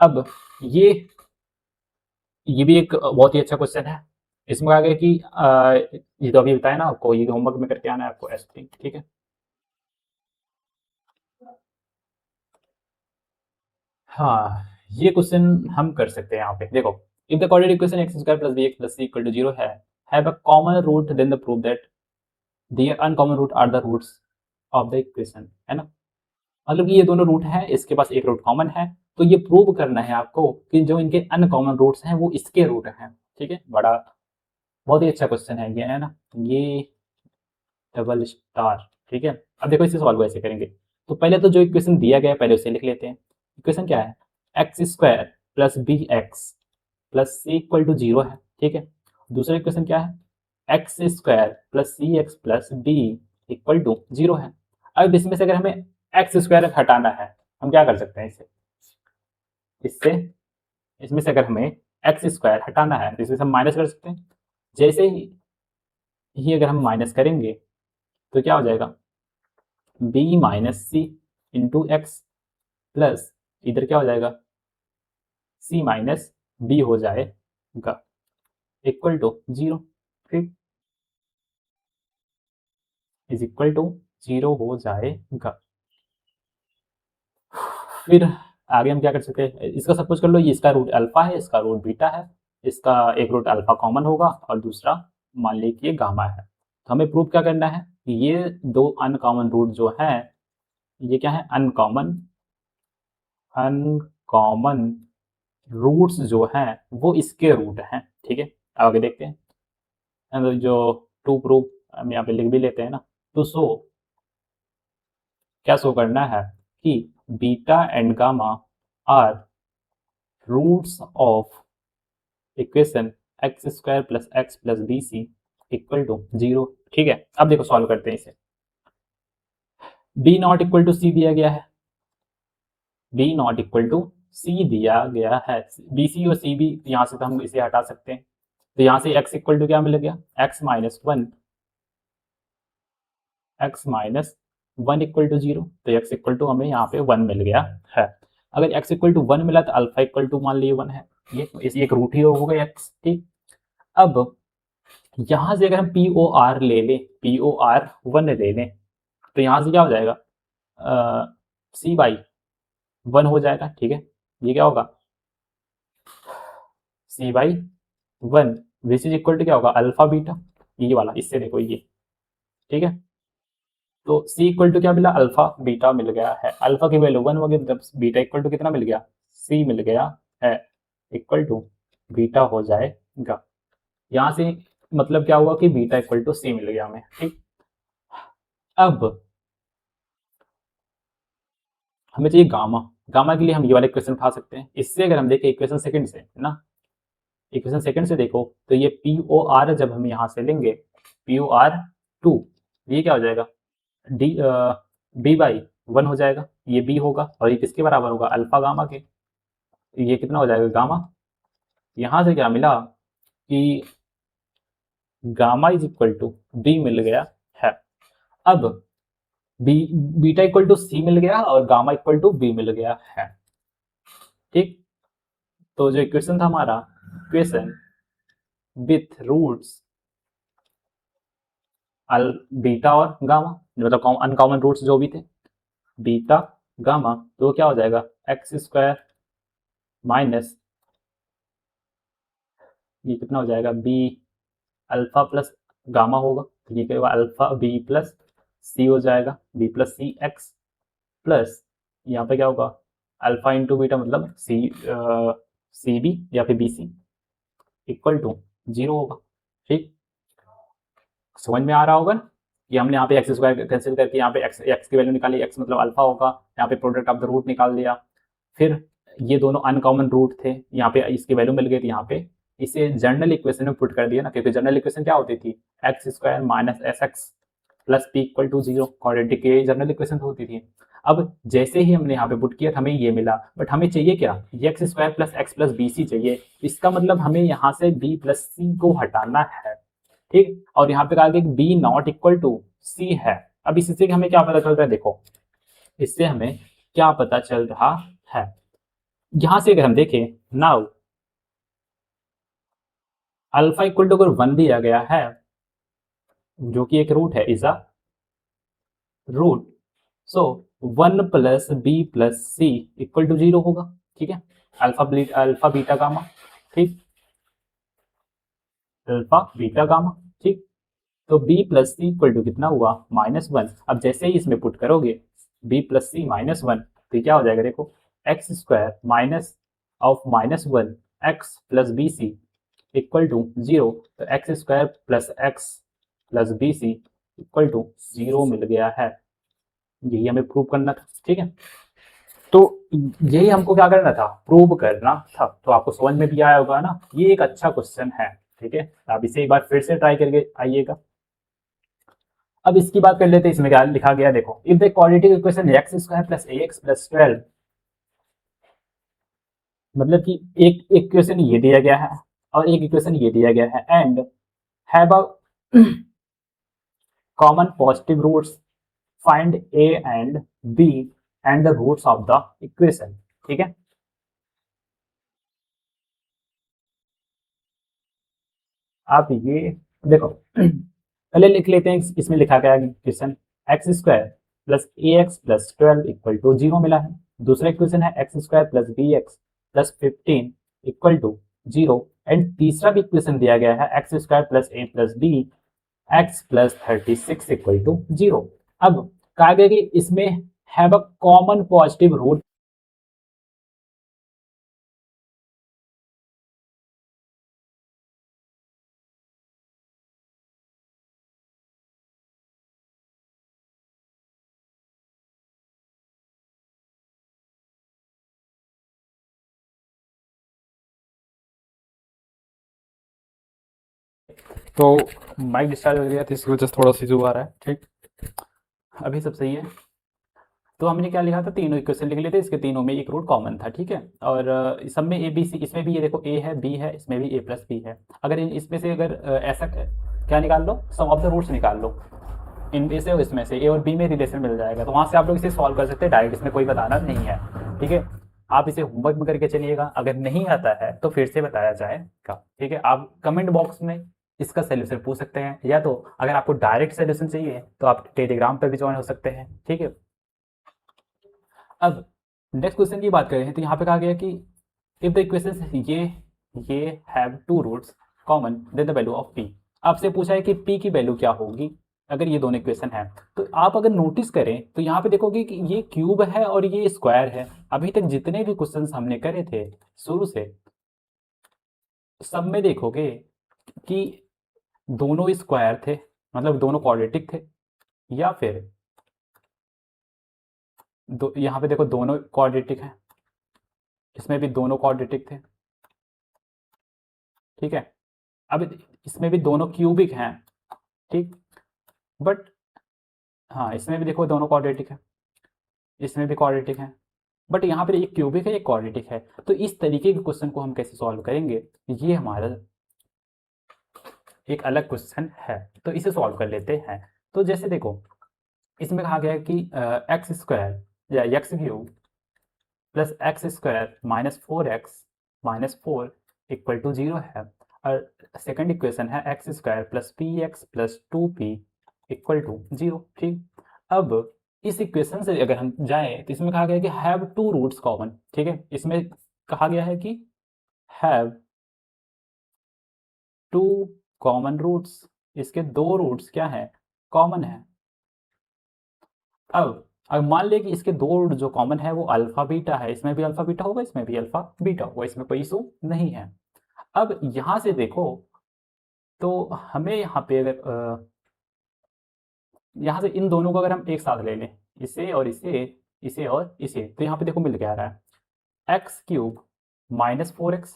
अब ये ये भी एक बहुत ही अच्छा क्वेश्चन है। इसमें कहा गया कि ये तो अभी बताया ना आपको, ये होमवर्क में करके आना है आपको S3। ठीक है, हाँ ये क्वेश्चन हम कर सकते हैं यहाँ पे। देखो, if the coordinate equation x square plus b x plus c equal to 0 है, have a common root, then the prove that the uncommon root are the roots of the equation, है ना। मतलब कि ये दोनों रूट हैं, इसके पास एक रूट कॉमन है, तो ये प्रूव करना है आपको कि जो इनके अनकॉमन रूट्स हैं वो इसके रूट हैं। ठीक है, बड़ा बहुत ही अच्छा क्वेश्चन है ये, है ना, ये डबल स्टार। ठीक है, अब देखो इसी सवाल को ऐसे करेंगे। तो पहले तो जो इक्वेशन दिया गया है पहले उसे लिख लेते हैं। इक्वेशन क्या है, x square plus b x plus c equal to 0 है। ठीक है, दूसरा इक्वेशन क्या है, x square plus c x plus b equal to 0 है। अब इसमें से अगर हमें एक्स स्क्वायर हटाना है, हम क्या कर सकते हैं इससे, इससे इसमें से अगर हमें एक्स स्क्वायर हटाना है तो इसमें से हम माइनस कर सकते हैं। जैसे ही अगर हम माइनस करेंगे तो क्या हो जाएगा, बी माइनस सी इंटू एक्स प्लस इधर क्या हो जाएगा c माइनस b हो जाएगा इक्वल टू 0, ठीक, इज इक्वल टू 0 हो जाएगा। फिर आगे हम क्या कर सकते हैं, इसका सपोज कर लो ये इसका रूट अल्फा है, इसका रूट बीटा है, इसका एक रूट अल्फा कॉमन होगा और दूसरा मान लीजिए कि ये गामा है। तो हमें प्रूव क्या करना है कि ये दो अनकॉमन रूट जो है ये क्या है, अनकॉमन अनकॉमन रूट्स जो हैं वो इसके रूट हैं, ठीक है। आगे देखते हैं जो टू प्रूफ हम यहाँ पे लिख भी लेते हैं ना। तो सो क्या शो करना है कि beta and gamma are roots of equation x square plus x plus b c equal to 0, ठीक है। अब देखो सॉल्व करते हैं इसे। B not equal to c दिया गया है, b not equal to c दिया गया है, बी सी और सी बी यहाँ से तो हम इसे हटा सकते हैं। तो यहाँ से x इक्वल टू क्या मिल गया, x minus one, x minus one equal to 0। तो x इक्वल टू हमें यहाँ पे 1 मिल गया है। अगर x इक्वल टू 1 मिला तो अल्फा इक्वल टू मान लीजिए 1 है, ये इस एक रूट ही होगा x, ठीक। अब यहाँ से अगर हम पी ओ आर ले लें, पी ओ आर 1 ले लें, तो यहाँ से क्या हो जाएगा c बाई 1 हो जाएगा, ठीक है। ये क्या होगा c by 1 which is equal to क्या होगा अल्फा बीटा, ये वाला, इससे देखो ये, ठीक है। तो c इक्वल टू क्या मिला, अल्फा बीटा मिल गया है। अल्फा की वैल्यू 1 होगी तब बीटा इक्वल टू कितना मिल गया, c मिल गया है इक्वल टू बीटा हो जाएगा। यहाँ से मतलब क्या हुआ कि बीटा इक्वल टू c मिल गया हमें, ठीक। अब हमें चाहिए गामा, गामा के लिए हम ये वाला इक्वेशन उठा सकते हैं। इससे अगर हम देखें इक्वेशन सेकंड से ना, इक्वेशन सेकंड से देखो तो ये पी ओ आर जब हम यहाँ से लेंगे पी ओ आर 2, ये क्या हो जाएगा डी बी बाई 1 हो जाएगा, ये बी होगा और ये किसके बराबर होगा अल्फा गामा के, ये कितना हो जाएगा गामा। यहाँ से क्या मिला कि gamma is equal to b मिल गया है। अब b beta equal to c मिल गया और गामा इक्वल टू बी मिल गया है, ठीक। तो जो इक्वेशन था हमारा, इक्वेशन विथ रूट्स बीटा और गामा, मतलब अनकॉमन रूट्स जो भी थे बीटा गामा, तो क्या हो जाएगा एक्स स्क्वायर माइनस ये कितना हो जाएगा बी अल्फा प्लस गामा होगा, तो ये क्या होगा अल्फा बी प्लस सी हो जाएगा, B plus c x plus यहाँ पे क्या होगा अल्फा इंटू बीटा मतलब सी बी या फिर बी सी इक्वल टू 0 होगा, ठीक। समझ में आ रहा होगा ना कि हमने यहाँ पे एक्स स्क्वायर कैंसिल करके यहाँ पे एक्स की वैल्यू निकाली, एक्स मतलब अल्फा होगा, यहाँ पे प्रोडक्ट ऑफ द रूट निकाल दिया। फिर ये दोनों अनकॉमन रूट थे, यहाँ पे इसकी वैल्यू मिल गई थी, यहाँ पे इसे जनरल इक्वेशन में पुट कर दिया ना, क्योंकि जनरल इक्वेशन क्या होती थी x square minus s x plus p equal to 0, quadratic की जनरल इक्वेशन होती थी। अब जैसे ही हमने यहाँ पे पुट किया हमें ये मिला, बट हमें चाहिए क्या x square plus x plus b c चाहिए। इसका मतलब हमें यहाँ से बी प्लस सी को हटाना है, ठीक। और यहाँ पे कहा गया बी नॉट इक्वल टू सी है। अब इससे हमें क्या पता चल रहा है, देखो इससे हमें क्या पता चल रहा है, यहां से अगर हम देखें नाउ अल्फा इक्वल टू अगर 1 दिया गया है जो कि एक रूट है, is a root, so 1 plus b plus c equal to 0 होगा, ठीक है। अल्फा बीटा गामा, ठीक, अल्फा बीटा गामा, ठीक। तो b plus c equal to कितना हुआ -1। अब जैसे ही इसमें पुट करोगे b प्लस सी -1 तो क्या हो जाएगा, देखो x square minus of -1 x plus b c equal to 0। तो x square plus x plus b c equal to 0 मिल गया है। यही हमें प्रूव करना था, ठीक है। तो यही हमको क्या करना था, प्रूव करना था। तो आपको समझ में भी आया होगा ना, ये एक अच्छा क्वेश्चन है, ठीक है। आप इसे एक बार फिर से ट्राई करके आइएगा। अब इसकी बात कर लेते हैं, इसमें क्या लिखा गया देखो, if the quadratic equation x square plus a x plus 12, मतलब कि एक इक्वेशन ये दिया गया है और एक इक्वेशन ये दिया गया है and have a common positive roots, find a and b and the roots of the equation. ठीक है, आप ये देखो पहले लिख लेते हैं, इसमें लिखा गया है equation x square plus a x plus 12 equal to 0 मिला है। दूसरा इक्वेशन है x square plus b x plus 15 equal to 0। And तीसरा भी इक्वेशन दिया गया है x square plus a plus b x plus 36 equal to 0। अब कहा गया कि इसमें have a common positive root. तो माइक डिस्चार्ज हो गया था, इसकी वजह से थोड़ा सा इशू आ रहा है। ठीक, अभी सब सही है। तो हमने क्या लिखा था, तीनों इक्वेशन लिख लेते, इसके तीनों में एक रूट कॉमन था। ठीक है, और सब में ए बी सी, इसमें भी ये देखो ए है बी है, इसमें भी ए प्लस बी है। अगर इसमें से अगर ऐसा क्या निकाल लो, सम ऑफ द रूट्स निकाल लो, इनमें से और इसमें से ए और बी में रिलेशन मिल जाएगा, तो वहाँ से आप लोग इसे सॉल्व कर सकते हैं डायरेक्ट, इसमें कोई बताना नहीं है। ठीक है, आप इसे होमवर्क में करके चलिएगा, अगर नहीं आता है तो फिर से बताया जाएगा। ठीक है, आप कमेंट बॉक्स में इसका सोल्यूशन पूछ सकते हैं, या तो अगर आपको डायरेक्ट सोल्यूशन चाहिए तो आप टेलीग्राम पर भी ज्वाइन हो सकते हैं। ठीक है, अब नेक्स्ट क्वेश्चन की बात करें तो यहाँ पे कहा गया कि इफ द इक्वेशन ये have two roots common then the value of p. आपसे पूछा है कि पी की वैल्यू क्या होगी अगर ये दोनों इक्वेशन है। तो आप अगर नोटिस करें तो यहाँ पे देखोगे कि ये क्यूब है और ये स्क्वायर है। अभी तक जितने भी क्वेश्चंस हमने करे थे शुरू से, सब में देखोगे कि दोनों स्क्वायर थे, मतलब दोनों क्वाड्रेटिक थे, या फिर यहाँ पे देखो दोनों क्वाड्रेटिक है, इसमें भी दोनों क्वाड्रेटिक थे। ठीक है, अब इसमें भी दोनों क्यूबिक हैं। ठीक, बट हाँ, इसमें भी देखो दोनों क्वाड्रेटिक है, इसमें भी क्वाड्रेटिक है, बट यहाँ पर एक क्यूबिक है एक क्वाड्रेटिक है। तो इस तरीके के क्वेश्चन को हम कैसे सॉल्व करेंगे, ये हमारा एक अलग क्वेश्चन है, तो इसे सॉल्व कर लेते हैं। तो जैसे देखो, इसमें कहा गया है कि एक्स स्क्वायर या x cube plus x square minus 4x minus 4 equal to 0 है। और सेकंड इक्वेशन है x square plus p x plus 2p equal to 0। ठीक, अब इस इक्वेशन से अगर हम जाएं तो इसमें कहा गया है कि हैव टू रूट्स कॉमन। ठीक है, इसमें कहा गया है कि हैव टू कॉमन रूट्स, इसके दो रूट्स क्या है, कॉमन है। अब अगर मान ले कि इसके दो रूट जो कॉमन है वो अल्फा बीटा है, इसमें भी अल्फा बीटा होगा, इसमें भी अल्फा बीटा होगा, इसमें कोई इशू नहीं है। अब यहां से देखो तो हमें यहाँ पे अगर यहाँ से इन दोनों को अगर हम एक साथ ले लें, इसे और इसे और इसे, तो यहाँ पे देखो मिल क्या रहा है, एक्स क्यूब माइनस 4x,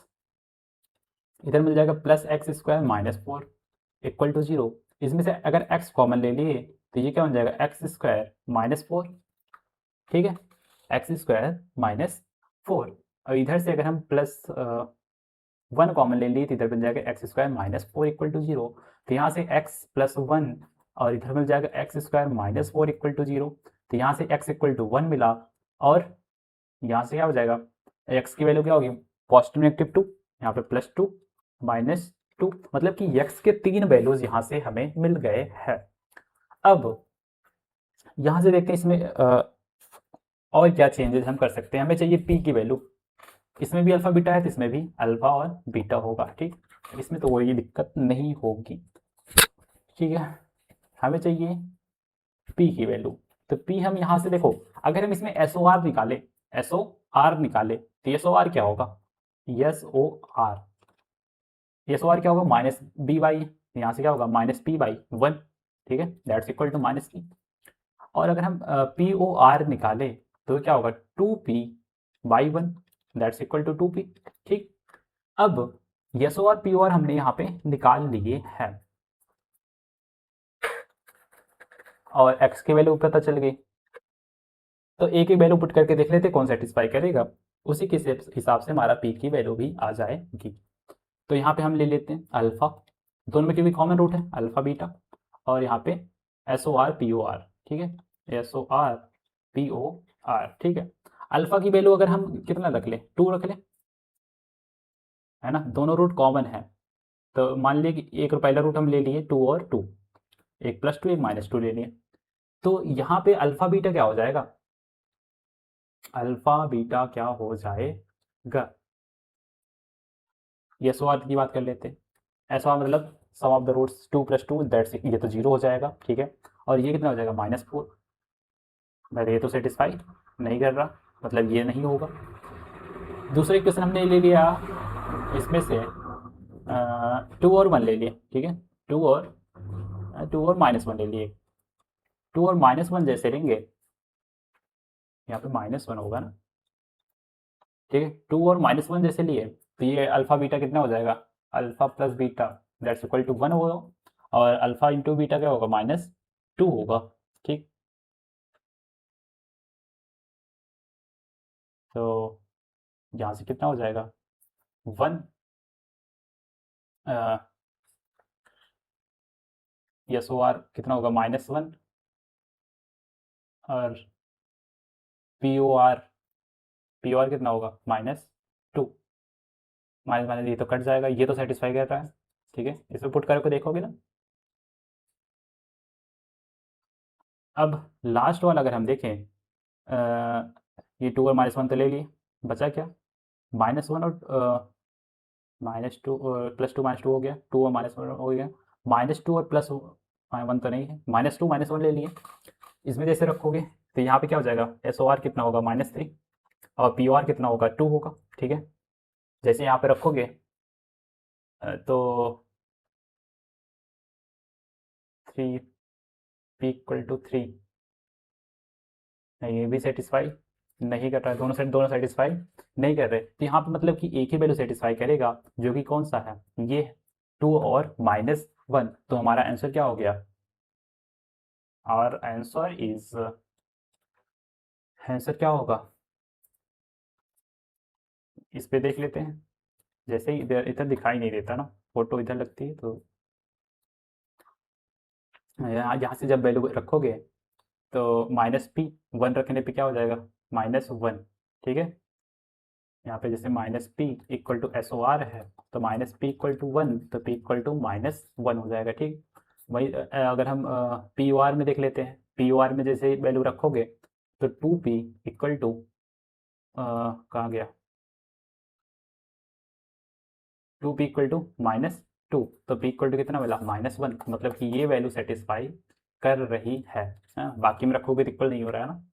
इधर मिल जाएगा plus x square minus 4 equal to 0। इसमें से अगर x कॉमन ले लिए तो ये क्या बन जाएगा, एक्स स्क्वायर माइनस 4। ठीक है, एक्स स्क्वायर माइनस 4, और इधर से अगर हम प्लस 1 कॉमन ले लिए तो इधर बन जाएगा x square minus 4 equal to 0। तो यहाँ से x प्लस 1 और इधर मिल जाएगा x square minus 4 equal to 0। तो यहाँ से x इक्वल टू 1 मिला, और यहाँ से क्या हो जाएगा, x की वैल्यू क्या होगी, पॉजिटिव नेगेटिव 2, यहाँ पे प्लस 2 माइनस 2, मतलब कि x के तीन वैल्यूज यहाँ से हमें मिल गए हैं। अब यहाँ से देखते हैं इसमें और क्या चेंजेस हम कर सकते हैं। हमें चाहिए p की वैल्यू, इसमें भी अल्फा बीटा है तो इसमें भी अल्फा और बीटा होगा। ठीक, इसमें तो कोई दिक्कत नहीं होगी। ठीक है, हमें चाहिए p की वैल्यू, तो p हम यहाँ से देखो, अगर हम इसमें SOR निकाले, SOR निकाले तो SOR क्या होगा, SOR SOR क्या होगा, माइनस बी बाई, यहाँ से क्या होगा माइनस पी बाई 1। ठीक है, that's equal to minus p. और अगर हम POR निकाले तो क्या होगा, 2p by 1, that's equal to 2p। ठीक, अब SOR POR हमने यहाँ पे निकाल लिए हैं, और x की वैल्यू पता चल गई, तो a की वैल्यू पुट करके देख लेते कौन सेटिस्फाई करेगा, उसी के हिसाब से हमारा p की वैल्यू भी आ जाएगी। तो यहाँ पे हम ले लेते हैं अल्फा, दोनों में क्योंकि कॉमन रूट है अल्फा बीटा, और यहाँ पे SOR POR। ठीक है, SOR POR आर, ठीक है। अल्फा की वैल्यू अगर हम कितना रख लें, 2 रख लें, है ना, दोनों रूट कॉमन है। तो मान लिया कि एक पहला रूट हम ले लिए 2 और 2, एक +2 एक -2 ले लिए। तो यहाँ पे अल्फा बीटा क्या हो जाएगा, अल्फा बीटा क्या हो जाएगा, एस आर की बात कर लेते हैं। एस आर मतलब सम ऑफ द रूट्स 2 + 2 दैट्स, ये तो 0 हो जाएगा, ठीक है। और ये कितना हो जाएगा -4। मैं ये तो सेटिस्फाई नहीं कर रहा, मतलब ये नहीं होगा। दूसरा इक्वेशन हमने ले लिया इसमें से 2 और 1 ले लिए, ठीक है। 2 और -1 ले लिए। 2 और -1 जैसे लेंगे, यहाँ पे -1 होगा ना, ठीक है। 2 और -1 जैसे लिए तो ये अल्फा बीटा कितना हो जाएगा, alpha plus beta that's equal to 1 होगा। और अल्फा इंटू बीटा क्या होगा, -2 होगा, ठीक। तो यहाँ से कितना हो जाएगा 1, एस ओ आर कितना होगा -1, और पी ओ आर कितना होगा -2। माइनस माइनस ये तो कट जाएगा, ये तो सेटिस्फाई कर रहा है, ठीक है। इसमें पुट करके देखोगे ना। अब लास्ट वाला अगर हम देखें, ये 2 और -1 तो ले लिए, बचा क्या, -1 और -2, +2 -2 हो गया, 2 और -1 हो गया, -2 और +1 तो नहीं है, -2 -1 ले लिए। इसमें जैसे रखोगे तो यहाँ पे क्या हो जाएगा, एस ओ आर कितना होगा -3, और पी ओ आर कितना होगा 2 होगा, ठीक है। जैसे यहाँ पे रखोगे तो 3 p = 3, नहीं ये भी सेटिस्फाई नहीं कर रहा है, दोनों सेटिस्फाई नहीं कर रहे। तो यहाँ पे मतलब कि एक ही वैल्यू सेटिस्फाई करेगा, जो कि कौन सा है, ये 2 और -1। तो हमारा आंसर क्या हो गया, और आंसर क्या होगा, इस पे देख लेते हैं। जैसे ही इधर इधर दिखाई नहीं देता ना, फोटो इधर लगती है, तो यहाँ से जब वैल्यू रखोगे तो -p, 1 रखने पे क्या हो जाएगा -1, ठीक है। यहाँ पे जैसे -p = SOR है, तो -p = 1, तो p = -1 हो जाएगा, ठीक। वही अगर हम POR में देख लेते हैं, POR में जैसे वैल्यू रखोगे तो 2p इक्वल टू कहाँ गया, 2p = -2, तो p कितना मिला -1, मतलब कि ये वैल्यू सेटिस्फाई कर रही है। हाँ, बाकी में रखोगे तो इक्वल नहीं हो रहा है ना।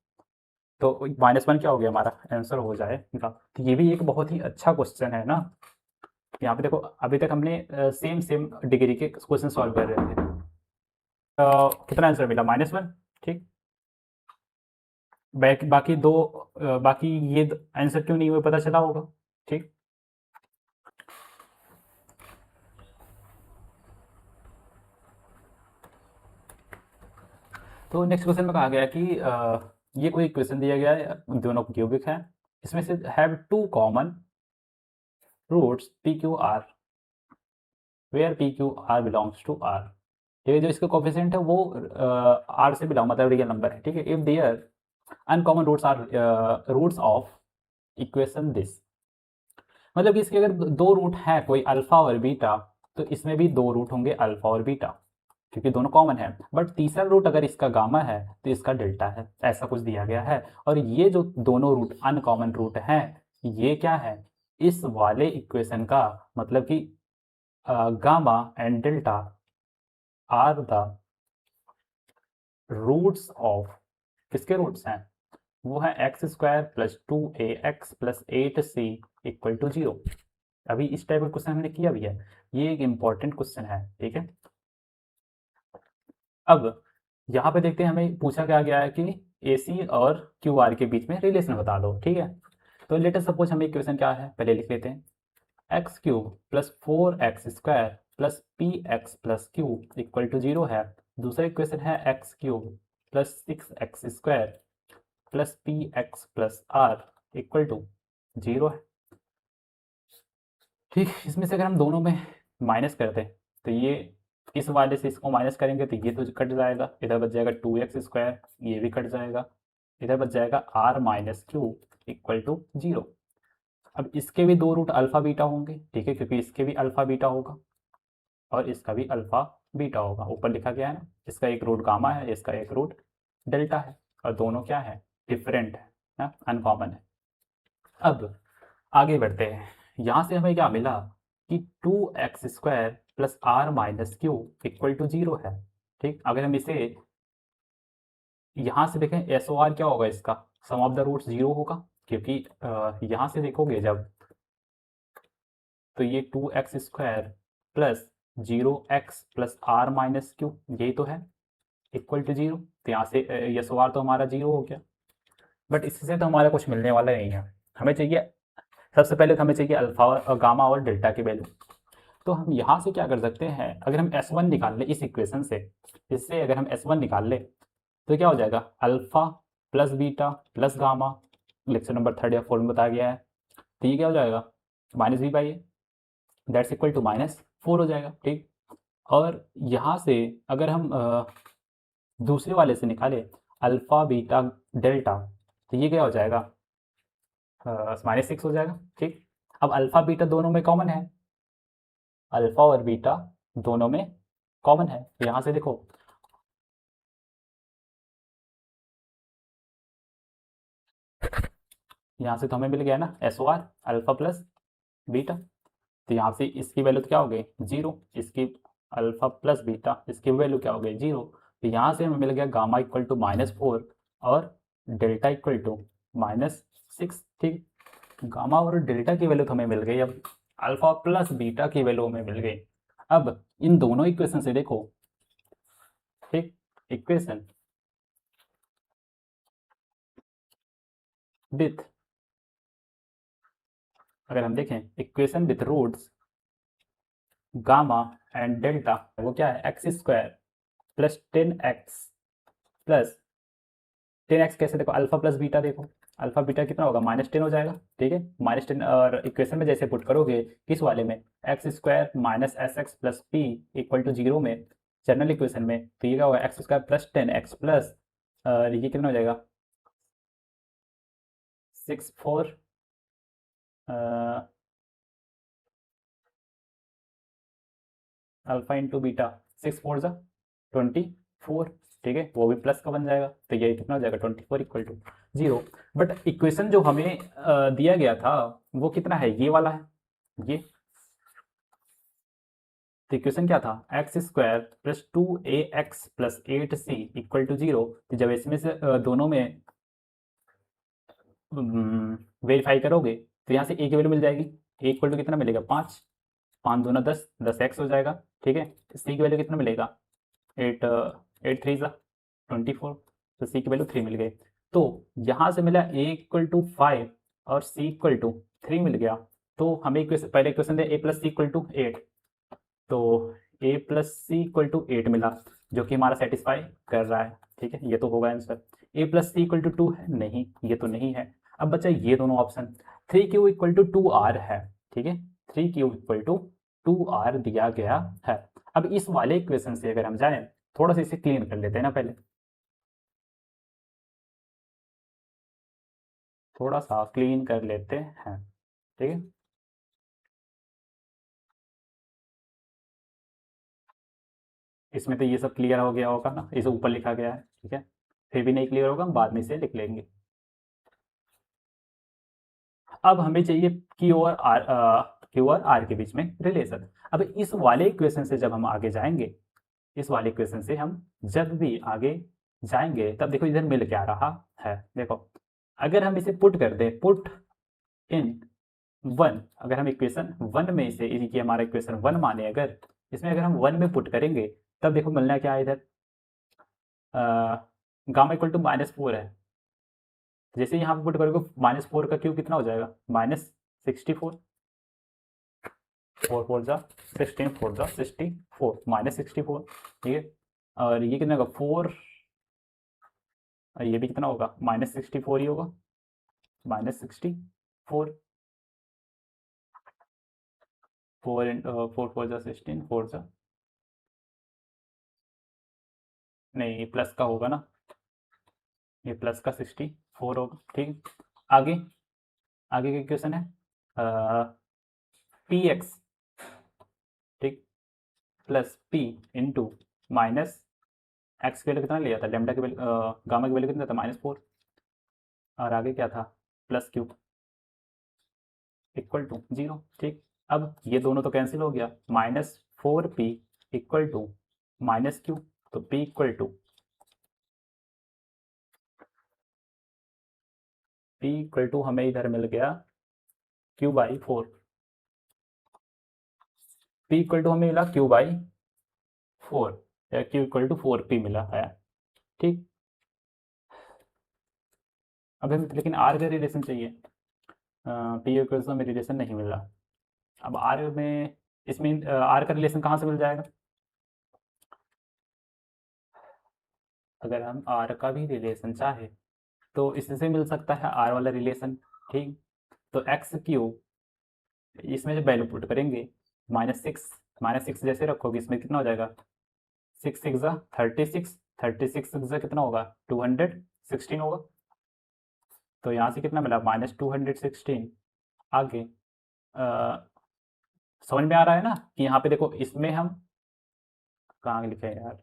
तो -1 क्या हो गया, हमारा आंसर हो जाएगा। तो ये भी एक बहुत ही अच्छा क्वेश्चन है ना। यहाँ पे देखो, अभी तक हमने सेम सेम डिग्री के क्वेश्चन सॉल्व कर रहे थे। कितना आंसर मिला -1, ठीक। बाकी दो बाकी ये आंसर क्यों नहीं हुए पता चला होगा, ठीक। तो नेक्स्ट क्वेश्चन में कहा गया कि ये कोई क्वेश्चन दिया गया है, दोनों क्यूबिक है, इसमें से have 2 common roots PQR where PQR belongs to R। ये जो इसका कोफिशिएंट है वो R से बिलोंग, मतलब रियल नंबर है, ठीक है। If there uncommon roots are roots of equation this, मतलब कि इसके अगर 2 रूट हैं, कोई अल्फा और बीटा, तो इसमें भी 2 रूट होंगे अल्फा और बीटा, क्योंकि दोनों कॉमन है। बट तीसरा रूट अगर इसका गामा है तो इसका डेल्टा है, ऐसा कुछ दिया गया है। और ये जो दोनों रूट अनकॉमन रूट हैं, ये क्या है, इस वाले इक्वेशन का मतलब कि gamma and delta are the roots of, किसके रूट्स हैं, वो है x² + 2ax + 8c = 0। अभी इस टाइप का क्वेश्चन हमने किया भी है, ये एक इंपॉर्टेंट क्वेश्चन है, ठीक है। अब यहाँ पे देखते हैं, हमें पूछा क्या गया है कि ए सी और क्यू आर के बीच में रिलेशन बता दो, ठीक है। तो लेट अस सपोज हमें इक्वेशन क्या है पहले लिख लेते हैं, x³ + 4x² + px + q = 0 है। दूसरा इक्वेशन है x³ + 6x² + px + r = 0 है, ठीक। इसमें से अगर हम दोनों में माइनस करते हैं तो ये इस वाले से इसको माइनस करेंगे तो ये तो कट जाएगा, इधर बच जाएगा 2x², ये भी कट जाएगा, इधर बच जाएगा r minus q equal to 0। अब इसके भी दो रूट अल्फा बीटा होंगे, ठीक है, क्योंकि इसके भी अल्फा बीटा होगा और इसका भी अल्फा बीटा होगा। ऊपर लिखा गया है ना, इसका एक रूट गामा है, इसका एक रूट डेल्टा है, और दोनों क्या है, डिफरेंट है ना, अनकॉमन है। अब आगे बढ़ते हैं, यहाँ से हमें क्या मिला कि 2x² plus r minus q equal to 0 है। ठीक, अगर हम इसे यहाँ से देखें, एस ओ आर क्या होगा, इसका सम ऑफ द रूट्स 0 होगा, क्योंकि यहाँ से देखोगे जब, तो ये 2x² plus 0x plus r minus Q, यही तो है, इक्वल टू 0। तो यहाँ से एस ओ आर तो हमारा 0 हो गया, बट इससे तो हमारा कुछ मिलने वाला नहीं है। हमें चाहिए, सबसे पहले तो हमें चाहिए अल्फा और गामा और डेल्टा की वैल्यू। तो हम यहाँ से क्या कर सकते हैं, अगर हम S1 निकाल लें इस इक्वेशन से, इससे अगर हम S1 निकाल लें तो क्या हो जाएगा, alpha plus beta plus gamma, lecture number 3 या 4 में बताया गया है। तो ये क्या हो जाएगा, minus b by a, that's equal to -4 हो जाएगा। ठीक, और यहाँ से अगर हम दूसरे वाले से निकालें अल्फा बीटा डेल्टा, तो ये क्या हो जाएगा, -6 हो जाएगा। ठीक, अब अल्फा बीटा दोनों में कॉमन है, अल्फा और बीटा दोनों में कॉमन है, यहाँ से देखो, यहाँ से तो हमें मिल गया ना s or alpha plus beta. तो यहाँ से इसकी वैल्यू तो क्या हो गई, 0, इसकी अल्फा प्लस बीटा, इसकी वैल्यू क्या हो गई, 0। तो यहाँ से हमें मिल गया गामा इक्वल टू -4 और डेल्टा इक्वल टू -6। ठीक, गामा और डेल्टा की वैल्यू तो हमें मिल गई, अब अल्फा प्लस बीटा की वैल्यू हमें मिल गई। अब इन दोनों इक्वेशन से देखो, ठीक, इक्वेशन विथ, अगर हम देखें equation with roots gamma and delta, वो क्या है, x² plus 10x plus 10x, कैसे देखो, अल्फा प्लस बीटा देखो, अल्फा बीटा कितना होगा, -10 हो जाएगा। ठीक है, -10, और इक्वेशन में जैसे पुट करोगे किस वाले में, x² minus s x plus p equal to 0 में, जनरल इक्वेशन में, तो ये क्या होगा, x² प्लस 10x प्लस, ये कितना हो जाएगा, 6 4 अल्फा इंटू बीटा, 6 4 जा 24। ठीक है, वो भी प्लस का बन जाएगा, तो ये कितना हो जाएगा, 24 इक्वल टू 0। बट इक्वेशन जो हमें दिया गया था वो कितना है, ये वाला है, ये। तो इक्वेशन क्या था, x² plus 2ax plus 8c equal to 0। तो जब इसमें से दोनों में वेरीफाई करोगे तो यहाँ से a की वैल्यू मिल जाएगी, a इक्वल टू कितना मिलेगा, 5, 5 दूना 10, 10x हो जाएगा। ठीक है, c की वैल्यू कितना मिलेगा, 8, 8 3 24, तो सी की वैल्यू 3 मिल गई। तो यहाँ से मिला a इक्वल टू 5 और c इक्वल टू 3 मिल गया। तो हमें इक्वेशन, पहले इक्वेशन दे a plus c equal to 8, तो a plus c equal to 8 मिला, जो कि हमारा सेटिस्फाई कर रहा है। ठीक है, ये तो होगा answer. a plus c equal to 2 है, नहीं, ये तो नहीं है। अब बचा ये दोनों option, 3q equal to 2r है। ठीक है, 3q इक्वल टू 2r दिया गया है। अब इस वाले इक्वेशन से अगर हम जाएं, थोड़ा सा इसे क्लीन कर लेते हैं ना पहले, थोड़ा सा क्लीन कर लेते हैं। ठीक है, इसमें तो ये सब क्लियर हो गया होगा ना, इसे ऊपर लिखा गया है। ठीक है, फिर भी नहीं क्लियर होगा, हम बाद में इसे लिख लेंगे। अब हमें चाहिए क्यू और आर के बीच में रिलेशन। अब इस वाले इक्वेशन से जब हम आगे जाएंगे, इस वाले इक्वेशन से हम जब भी आगे जाएंगे, तब देखो इधर मिल क्या रहा है, देखो, अगर हम इसे पुट कर दें, पुट इन 1, अगर हम इक्वेशन 1 में इसे, ये हमारा इक्वेशन 1 माने, अगर इसमें अगर हम 1 में पुट करेंगे, तब देखो मिलना क्या है इधर, गामा इक्वल टू -4 है। जैसे यहाँ पे पुट करोगे, -4 का क्यूब कितना हो जाएगा, -64, 4 4 जा 16, 4 जा 64, -64। ठीक है, और ये कितना होगा, 4, ये भी कितना होगा, -64 ही होगा, -64, 4 4 जा 16, 4 जा, नहीं प्लस का होगा ना, ये प्लस का 64 होगा। ठीक, आगे आगे का इक्वेशन है पी एक्स, ठीक, plus p into minus x की वैल्यू कितना लिया था, लेमडा की वैल्यू गामा की वैल्यू कितना था, -4, और आगे क्या था, प्लस क्यू इक्वल टू 0। ठीक, अब ये दोनों तो कैंसिल हो गया, -4p equal to minus q, तो p इक्वल टू हमें इधर मिल गया q/4, p इक्वल टू हमें मिला q/4 या q इक्वल टू 4p मिला है। ठीक, अब हमें लेकिन r का रिलेशन चाहिए, p इक्वल टू हमें रिलेशन नहीं मिला। अब r में, इसमें r का रिलेशन कहाँ से मिल जाएगा, अगर हम r का भी रिलेशन चाहे तो इससे मिल सकता है r वाला रिलेशन। ठीक, तो एक्स क्यूब, इसमें जब वैल्यू पुट करेंगे -6 जैसे रखोगे, इसमें कितना हो जाएगा, 6 6 36, 36 कितना होगा, 216 होगा। तो यहाँ से कितना मिला, -216। आगे समझ में आ रहा है ना कि यहाँ पे देखो, इसमें हम कहाँ लिखे हैं यार,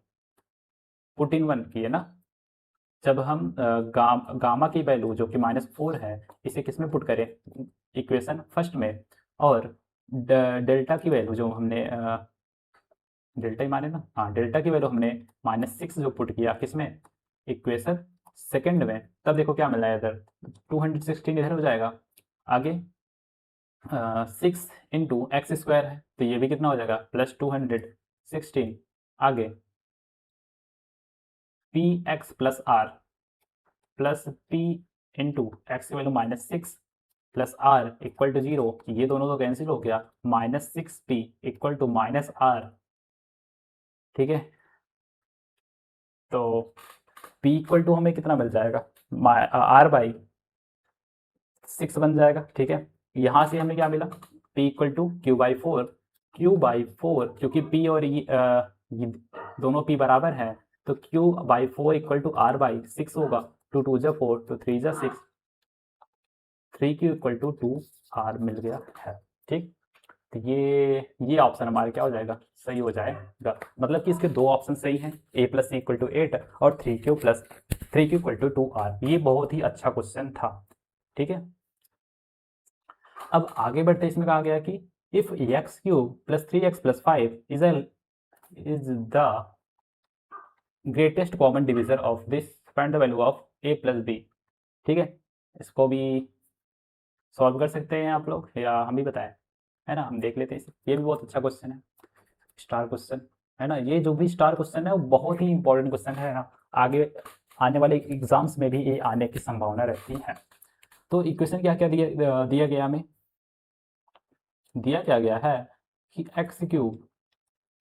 पुट इन वन किए ना, जब हम गामा की वैल्यू जो कि -4 है, इसे किस में पुट करें, इक्वेशन फर्स्ट में, और डेल्टा की वैल्यू जो हमने डेल्टा ही माने ना, हाँ डेल्टा की वैल्यू हमने -6 जो पुट किया किसमें, इक्वेशन सेकंड में, तब देखो क्या मिला है इधर, 216 इधर हो जाएगा। आगे 6 इंटू एक्स स्क्वायर है, तो ये भी कितना हो जाएगा, +216। आगे p x plus r plus p into x की value -6 plus r equal to 0, ये दोनों तो कैंसिल हो गया, -6p इक्वल टू -r। ठीक है, तो p इक्वल टू हमें कितना मिल जाएगा, r/6 बन जाएगा। ठीक है, यहाँ से हमें क्या मिला, p इक्वल टू q/4, क्योंकि p और ये दोनों p बराबर हैं, तो q/4 इक्वल टू r/6 होगा। 2 2 जा 4, तो 3 जा 6, 3q इक्वल टू 2r मिल गया है। ठीक, तो ये ऑप्शन हमारे क्या हो जाएगा, सही हो जाएगा, मतलब कि इसके दो ऑप्शन सही हैं, a plus c equal to 8 और 3q इक्वल टू 2r। ये बहुत ही अच्छा क्वेश्चन था। ठीक है, अब आगे बढ़ते इसमें कहा गया कि if x cube plus 3x plus 5 is the greatest common divisor of this, find the value of a plus b। ठीक है, इसको भी सॉल्व कर सकते हैं आप लोग या हम ही बताएं, है ना, हम देख लेते हैं इसे, ये भी बहुत अच्छा क्वेश्चन है, स्टार क्वेश्चन है ना, ये जो भी स्टार क्वेश्चन है वो बहुत ही इंपॉर्टेंट क्वेश्चन है ना, आगे आने वाले एग्जाम्स में भी ये आने की संभावना रहती है। तो इक्वेशन क्या क्या दिया गया हमें, दिया क्या गया है कि x cube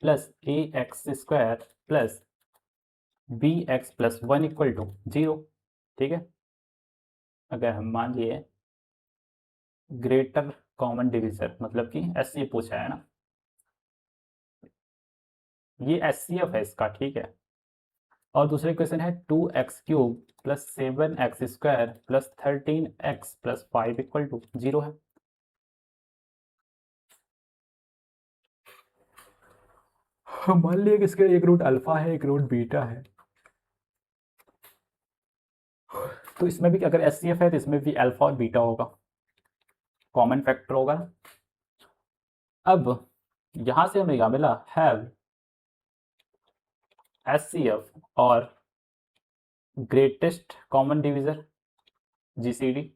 plus a x square plus b x plus 1 equal to 0। ठीक है, अगर हम मान लिए ग्रेटर कॉमन डिविजर, मतलब कि एस सी पूछा है ना, ये एस सी एफ है इसका। ठीक है, और दूसरा क्वेश्चन है 2x cube plus 7x square plus 13x plus 5 equal to 0 है। मान लिया कि इसका एक रूट अल्फा है, एक रूट बीटा है, तो इसमें भी अगर एस सी एफ है तो इसमें भी अल्फा और बीटा होगा, कॉमन फैक्टर होगा। अब यहां से हमें क्या मिला, हैव एस सी एफ और ग्रेटेस्ट कॉमन डिविजर जीसीडी,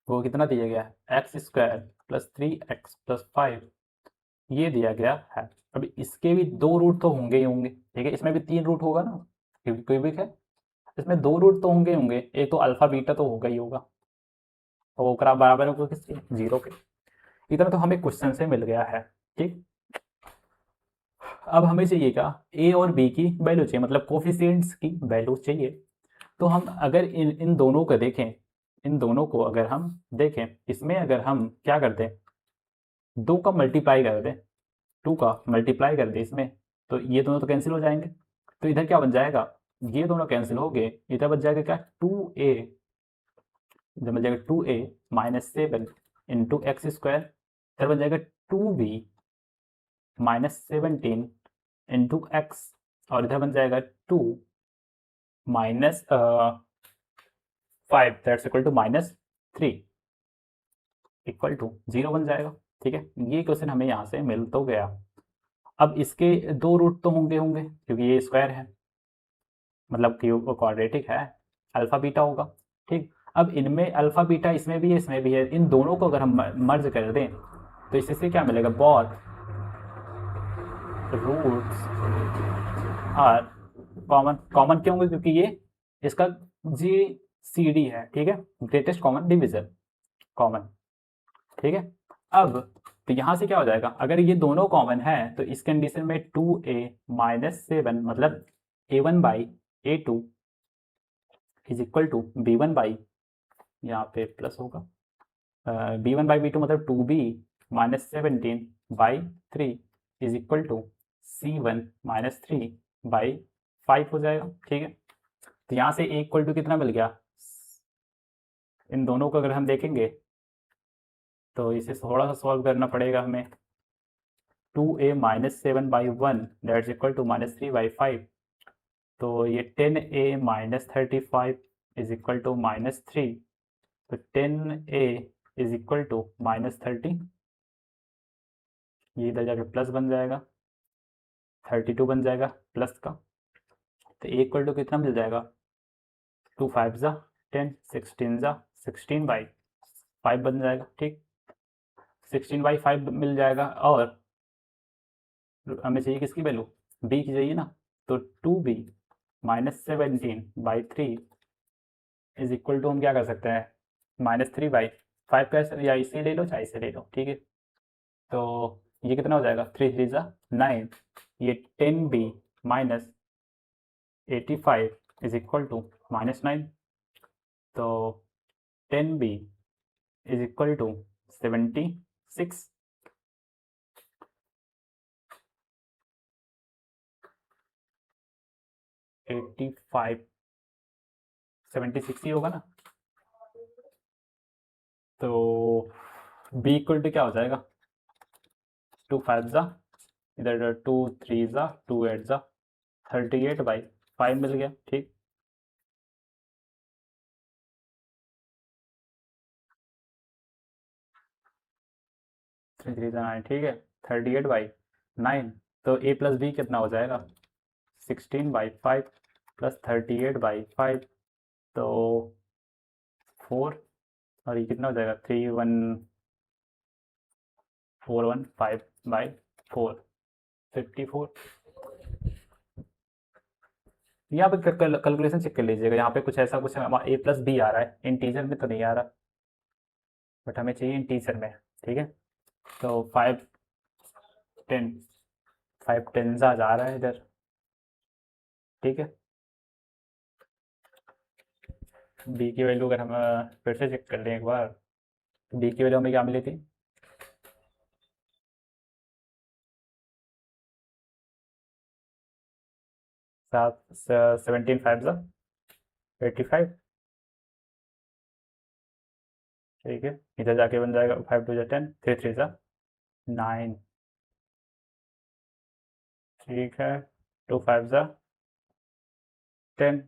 वो कितना दिया गया है, x square plus 3x plus 5, ये दिया गया है। अभी इसके भी दो रूट तो होंगे ही होंगे। ठीक है, इसमें भी 3 रूट होगा ना, क्योंकि क्यूबिक है, इसमें 2 रूट तो होंगे होंगे, एक तो अल्फा बीटा तो होगा ही होगा, तो वो बराबर होगा किसके, 0 के। इतना तो हमें क्वेश्चन से मिल गया है। ठीक, अब हमें चाहिए क्या, ए और बी की वैल्यू चाहिए, मतलब कोफिशिएंट्स की वैल्यू चाहिए। तो हम अगर इन दोनों को देखें, इन दोनों को अगर हम देखें, इसमें अगर हम क्या करते हैं, 2 का मल्टीप्लाई कर दें, 2 का मल्टीप्लाई कर दें इसमें, तो ये दोनों तो कैंसिल हो जाएंगे। तो इधर क्या बन जाएगा, ये दोनों कैंसिल हो गए, इधर बच जाएगा क्या 2a, इधर बन जाएगा 2a minus 7 into x square, इधर बन जाएगा 2b माइनस 17 इंटू एक्स, और इधर बन जाएगा 2 minus 5 that's equal to minus 3 equal to 0 बन जाएगा। ठीक है, ये क्वेश्चन हमें यहाँ से मिल तो गया। अब इसके दो रूट तो होंगे होंगे क्योंकि ये स्क्वायर है, मतलब क्यूब क्वाड्रेटिक है, अल्फा बीटा होगा। ठीक, अब इनमें अल्फा बीटा इसमें भी है इसमें भी है, इन दोनों को अगर हम मर्ज कर दें तो इससे क्या मिलेगा, both roots are common. Common क्यों होंगे, क्योंकि ये इसका जी सी डी है। ठीक है, ग्रेटेस्ट कॉमन डिविजन कॉमन। ठीक है, अब तो यहाँ से क्या हो जाएगा, अगर ये दोनों कॉमन है तो इस कंडीशन में 2a माइनस 7 मतलब a1 by a2 is equal to b1 by, यहाँ पे प्लस होगा, b1 बाई b2 मतलब 2b minus 17 by 3 is equal to c1 minus 3 by 5 हो जाएगा। ठीक है, तो यहाँ से a इक्वल टू कितना मिल गया, इन दोनों को अगर हम देखेंगे तो इसे थोड़ा सा सॉल्व करना पड़ेगा हमें। 2a minus 7 by 1 that's equal to minus 3 by 5, तो ये 10a minus 35 is equal to minus 3, तो 10a is equal to minus 30, ये इधर जाके प्लस बन जाएगा, 32 बन जाएगा प्लस का, तो a इक्वल टू कितना मिल जाएगा, 2 5 जा 10, 16 जा 16 बाई 5 बन जाएगा। ठीक, 16 बाई 5 मिल जाएगा, और हमें चाहिए किसकी वैल्यू, b की चाहिए ना, तो 2b minus 17 by 3 is equal to हम क्या कर सकते हैं, माइनस 3 बाई 5 का, या इसे ले लो चाहे इसे ले लो। ठीक है, तो ये कितना हो जाएगा, 3 3 जा 9, ये 10b minus 85 is equal to minus 9, तो 10b इज इक्वल टू 76, 85 76 ही होगा ना, तो b इक्वल टू क्या हो जाएगा, 2 5 जा, इधर 2 3 जा 2 8 जा 38 बाई 5 मिल गया। ठीक, थ्री थ्री जा 9, ठीक है, 38 बाई 9, तो a प्लस बी कितना हो जाएगा, 16 बाई 5 प्लस 38 बाई 5, तो 4, और ये कितना हो जाएगा, 31415 बाई 4 54। यहाँ पे कैलकुलेशन चेक कर लीजिएगा, यहाँ पे कुछ ऐसा कुछ ए प्लस बी आ रहा है, इंटीजर में तो नहीं आ रहा, बट हमें चाहिए इंटीजर में। ठीक है, तो 5 10 5 10 जा रहा है इधर। ठीक है, बी की वैल्यू अगर हम फिर से चेक कर लें एक बार, बी की वैल्यू हमें क्या मिली थी, 17 5 जा 85। ठीक है, इधर जाके बन जाएगा 5 2 जा 10, 3 3 जा 9। ठीक है, 2 5 जा 10,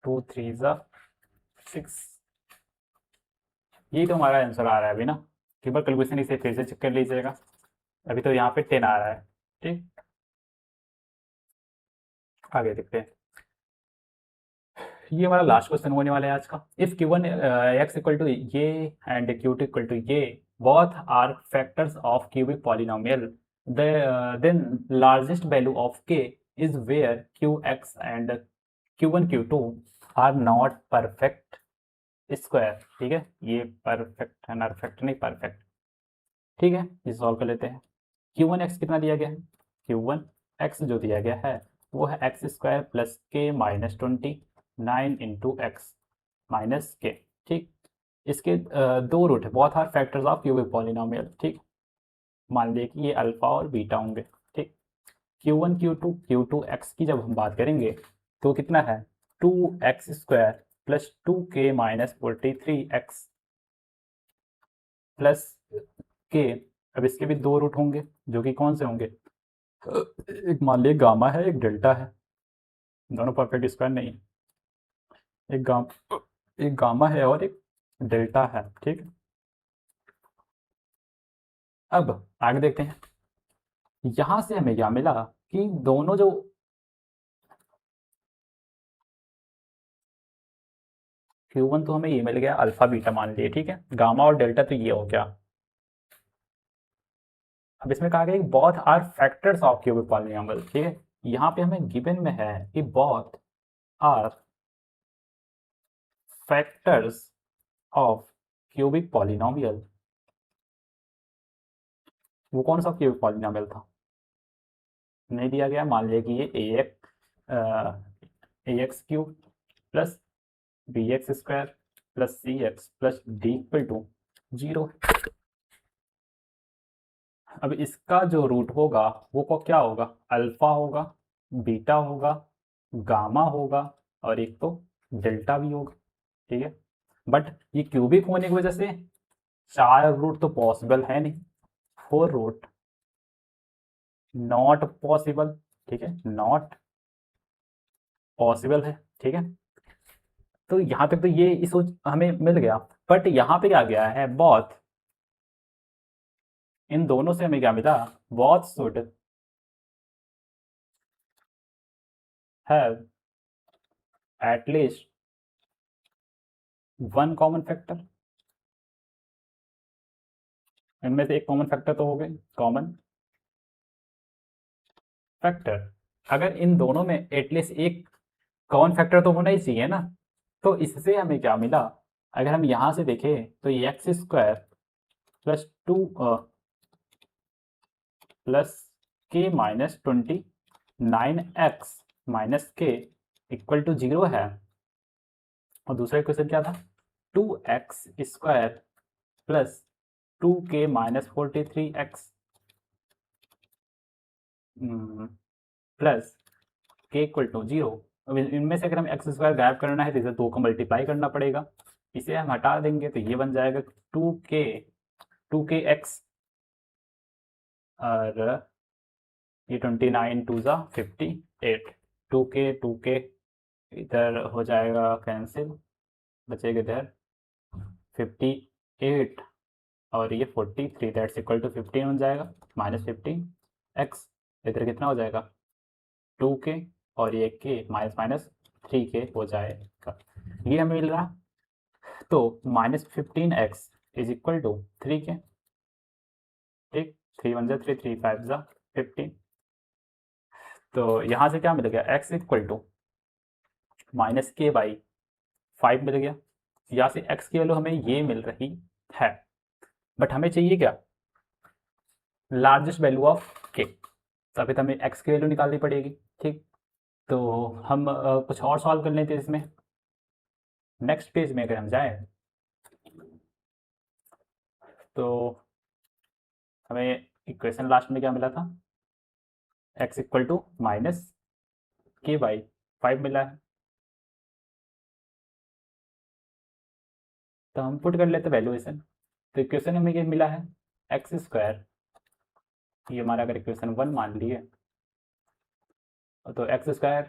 2 3 जा 6, यही तो हमारा आंसर आ रहा है अभी ना। एक बार कैलकुलेशन इसे फिर से चेक कर लीजिएगा, अभी तो यहाँ पे 10 आ रहा है। ठीक, आगे देखते हैं, ये हमारा लास्ट क्वेश्चन होने वाला है आज का। If given x equal to ये and q two equal to ये both are factors of cubic polynomial, then largest value of k is where qx and q1 q2 are not perfect square। ठीक है, ये perfect है, perfect नहीं perfect. ठीक है, इसे सॉल्व कर लेते हैं। q1x कितना दिया गया है, q1x जो दिया गया है वो है x square plus k minus 29 into x minus k. ठीक, इसके दो रूट है, बहुत are factors of cubic polynomial. ठीक, मान लिया कि ये अल्फा और बीटा होंगे। ठीक, Q1 Q2 x की जब हम बात करेंगे तो कितना है 2x² plus 2k minus 43x plus k। अब इसके भी दो रूट होंगे जो कि कौन से होंगे, एक मान लीजिए गामा है, एक डेल्टा है, दोनों परफेक्ट स्क्वायर नहीं है। एक गामा है और एक डेल्टा है, ठीक है। अब आगे देखते हैं, यहां से हमें क्या मिला कि दोनों जो Q1 तो हमें ये मिल गया अल्फा बीटा मान लिए, ठीक है, गामा और डेल्टा तो ये हो गया। अब इसमें कहा गया कि both are factors of cubic polynomial, ठीक है। यहाँ पे हमें गिवन में है कि both are factors of cubic polynomial. वो कौन सा क्यूबिक पॉलिनॉमियल था, नहीं दिया गया। मान लिया कि ये x cube plus b x square plus c x plus d equal to 0। अब इसका जो रूट होगा वो को क्या होगा, अल्फा होगा, बीटा होगा, गामा होगा और एक तो डेल्टा भी होगा, ठीक है। बट ये क्यूबिक होने की वजह से चार रूट तो पॉसिबल है नहीं, फोर रूट नॉट पॉसिबल, ठीक है, नॉट पॉसिबल है, ठीक है। तो यहां तक तो ये इस हमें मिल गया। बट यहाँ पे क्या गया है, बोथ, इन दोनों से हमें क्या मिला, both should have at least one common factor. इनमें से एक कॉमन फैक्टर तो हो गए, कॉमन फैक्टर। अगर इन दोनों में एटलीस्ट एक कॉमन फैक्टर तो होना ही चाहिए ना। तो इससे हमें क्या मिला, अगर हम यहां से देखें तो ये x square plus 2 plus k minus 29x minus के इक्वल टू 0 है। और दूसरा क्वेश्चन क्या था, 2x² plus 2k minus 43x plus k equal to 0। अब इनमें से अगर हम एक्स स्क्वायर गायब करना है तो इसे 2 का मल्टीप्लाई करना पड़ेगा। इसे हम हटा देंगे तो ये बन जाएगा 2k एक्स, और ये 29 2 ज़ा 58, 2k इधर हो जाएगा कैंसिल, बचेगा इधर 58 और ये 43, दैट्स इक्वल टू 15 बन जाएगा, -15x। इधर कितना हो जाएगा 2k और ये k माइनस माइनस 3k हो जाएगा, ये हमें मिल रहा। तो -15x is equal to 3k, ठीक, 3 × 1 = 3, 3 × 5 = 15। तो यहाँ से क्या मिल गया, x इक्वल टू -k/5 मिल गया। यहाँ से x की वैल्यू हमें ये मिल रही है। बट हमें चाहिए क्या, लार्जेस्ट वैल्यू ऑफ k। तो अभी तो हमें x की वैल्यू निकालनी पड़ेगी, ठीक। तो हम कुछ और सॉल्व कर लेते हैं इसमें। नेक्स्ट पेज में अगर हम जाएं तो हमें इक्वेशन लास्ट में क्या मिला था, x इक्वल टू -k/5 मिला है। तो हम पुट कर लेते वैल्यूएशन। तो इक्वेशन हमें ये मिला है x², ये हमारा अगर इक्वेशन 1 मान लिए तो x²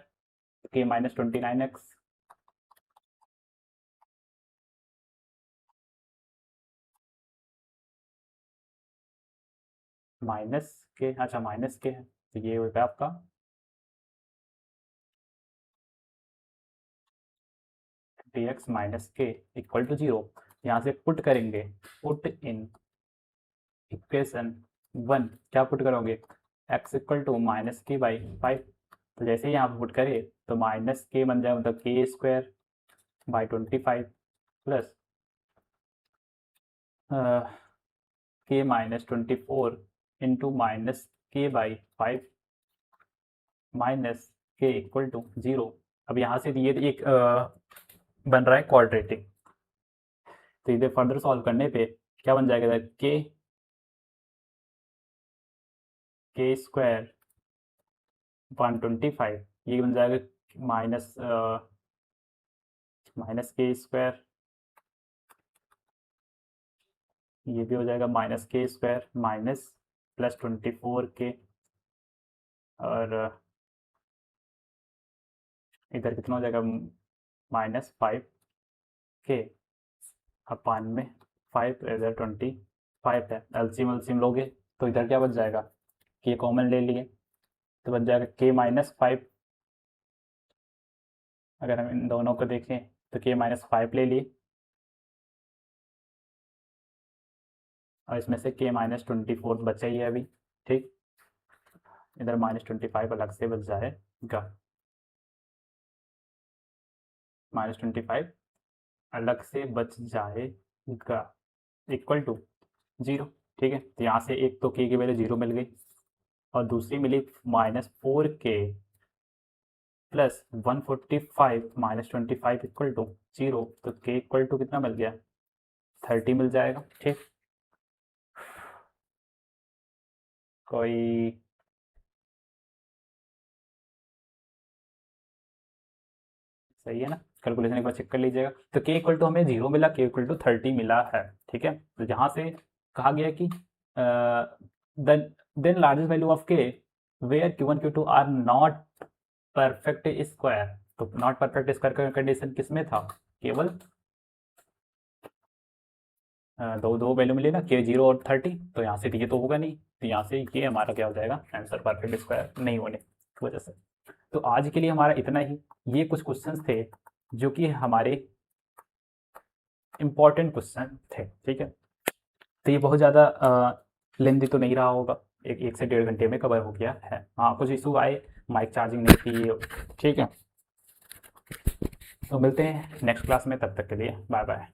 k-29x माइनस के, अच्छा माइनस के है तो ये होगा आपका dx माइनस के इक्वल टू 0। यहाँ से पुट करेंगे, पुट इन इक्वेशन 1, क्या पुट करोगे, x इक्वल टू -k/5। तो जैसे ही यहाँ पुट करें तो -k बन जाए, मतलब k²/25 plus k-24 into -k/5 minus के इक्वल टू 0। अब यहाँ से ये एक बन रहा है क्वाड्रेटिक, तो इधर फर्दर सॉल्व करने पे क्या बन जाएगा, के स्क्वायर 125, ये बन जाएगा माइनस के स्क्वायर, ये भी हो जाएगा माइनस के स्क्वायर माइनस प्लस 24 के, और इधर कितना हो जाएगा -5 के अपान में 5 इधर 25 है। एलसीएम एलसीएम लोगे तो इधर क्या बच जाएगा, के कॉमन ले लिए तो बच जाएगा k-5। अगर हम इन दोनों को देखें तो k-5 ले लिए, और इसमें से k-24 बचा ही है अभी, ठीक। इधर -25 अलग से बच जाएगा, -25 अलग से बच जाएगा इक्वल टू 0, ठीक है। तो यहाँ से एक तो k की वैल्यू 0 मिल गई, और दूसरी मिली -4k प्लस 145 -25 इक्वल टू 0, तो k इक्वल टू कितना मिल गया, 30 मिल जाएगा, ठीक। कोई सही है ना, कैलकुलेशन एक बार चेक कर लीजिएगा। तो k इक्वल टू हमें 0 मिला, k इक्वल टू 30 मिला है, ठीक है। तो जहाँ से कहा गया कि then largest value of k where q1 q2 are not perfect square, तो नॉट परफेक्ट स्क्वायर का कंडीशन किसमें था, केवल दो दो वैल्यू मिली ना, k 0 और 30, तो यहाँ से ये तो होगा नहीं, तो यहाँ से ये हमारा क्या हो जाएगा आंसर, परफेक्ट स्क्वायर नहीं होने की वजह से। तो आज के लिए हमारा इतना ही। ये कुछ क्वेश्चंस थे जो कि हमारे इम्पॉर्टेंट क्वेश्चन थे, ठीक है। तो ये बहुत ज़्यादा लेंदी तो नहीं रहा होगा, एक से 1.5 घंटे में कवर हो गया है। हाँ, कुछ इशू आए, माइक चार्जिंग नहीं थी, ठीक है। तो मिलते हैं नेक्स्ट क्लास में, तब तक के लिए बाय बाय।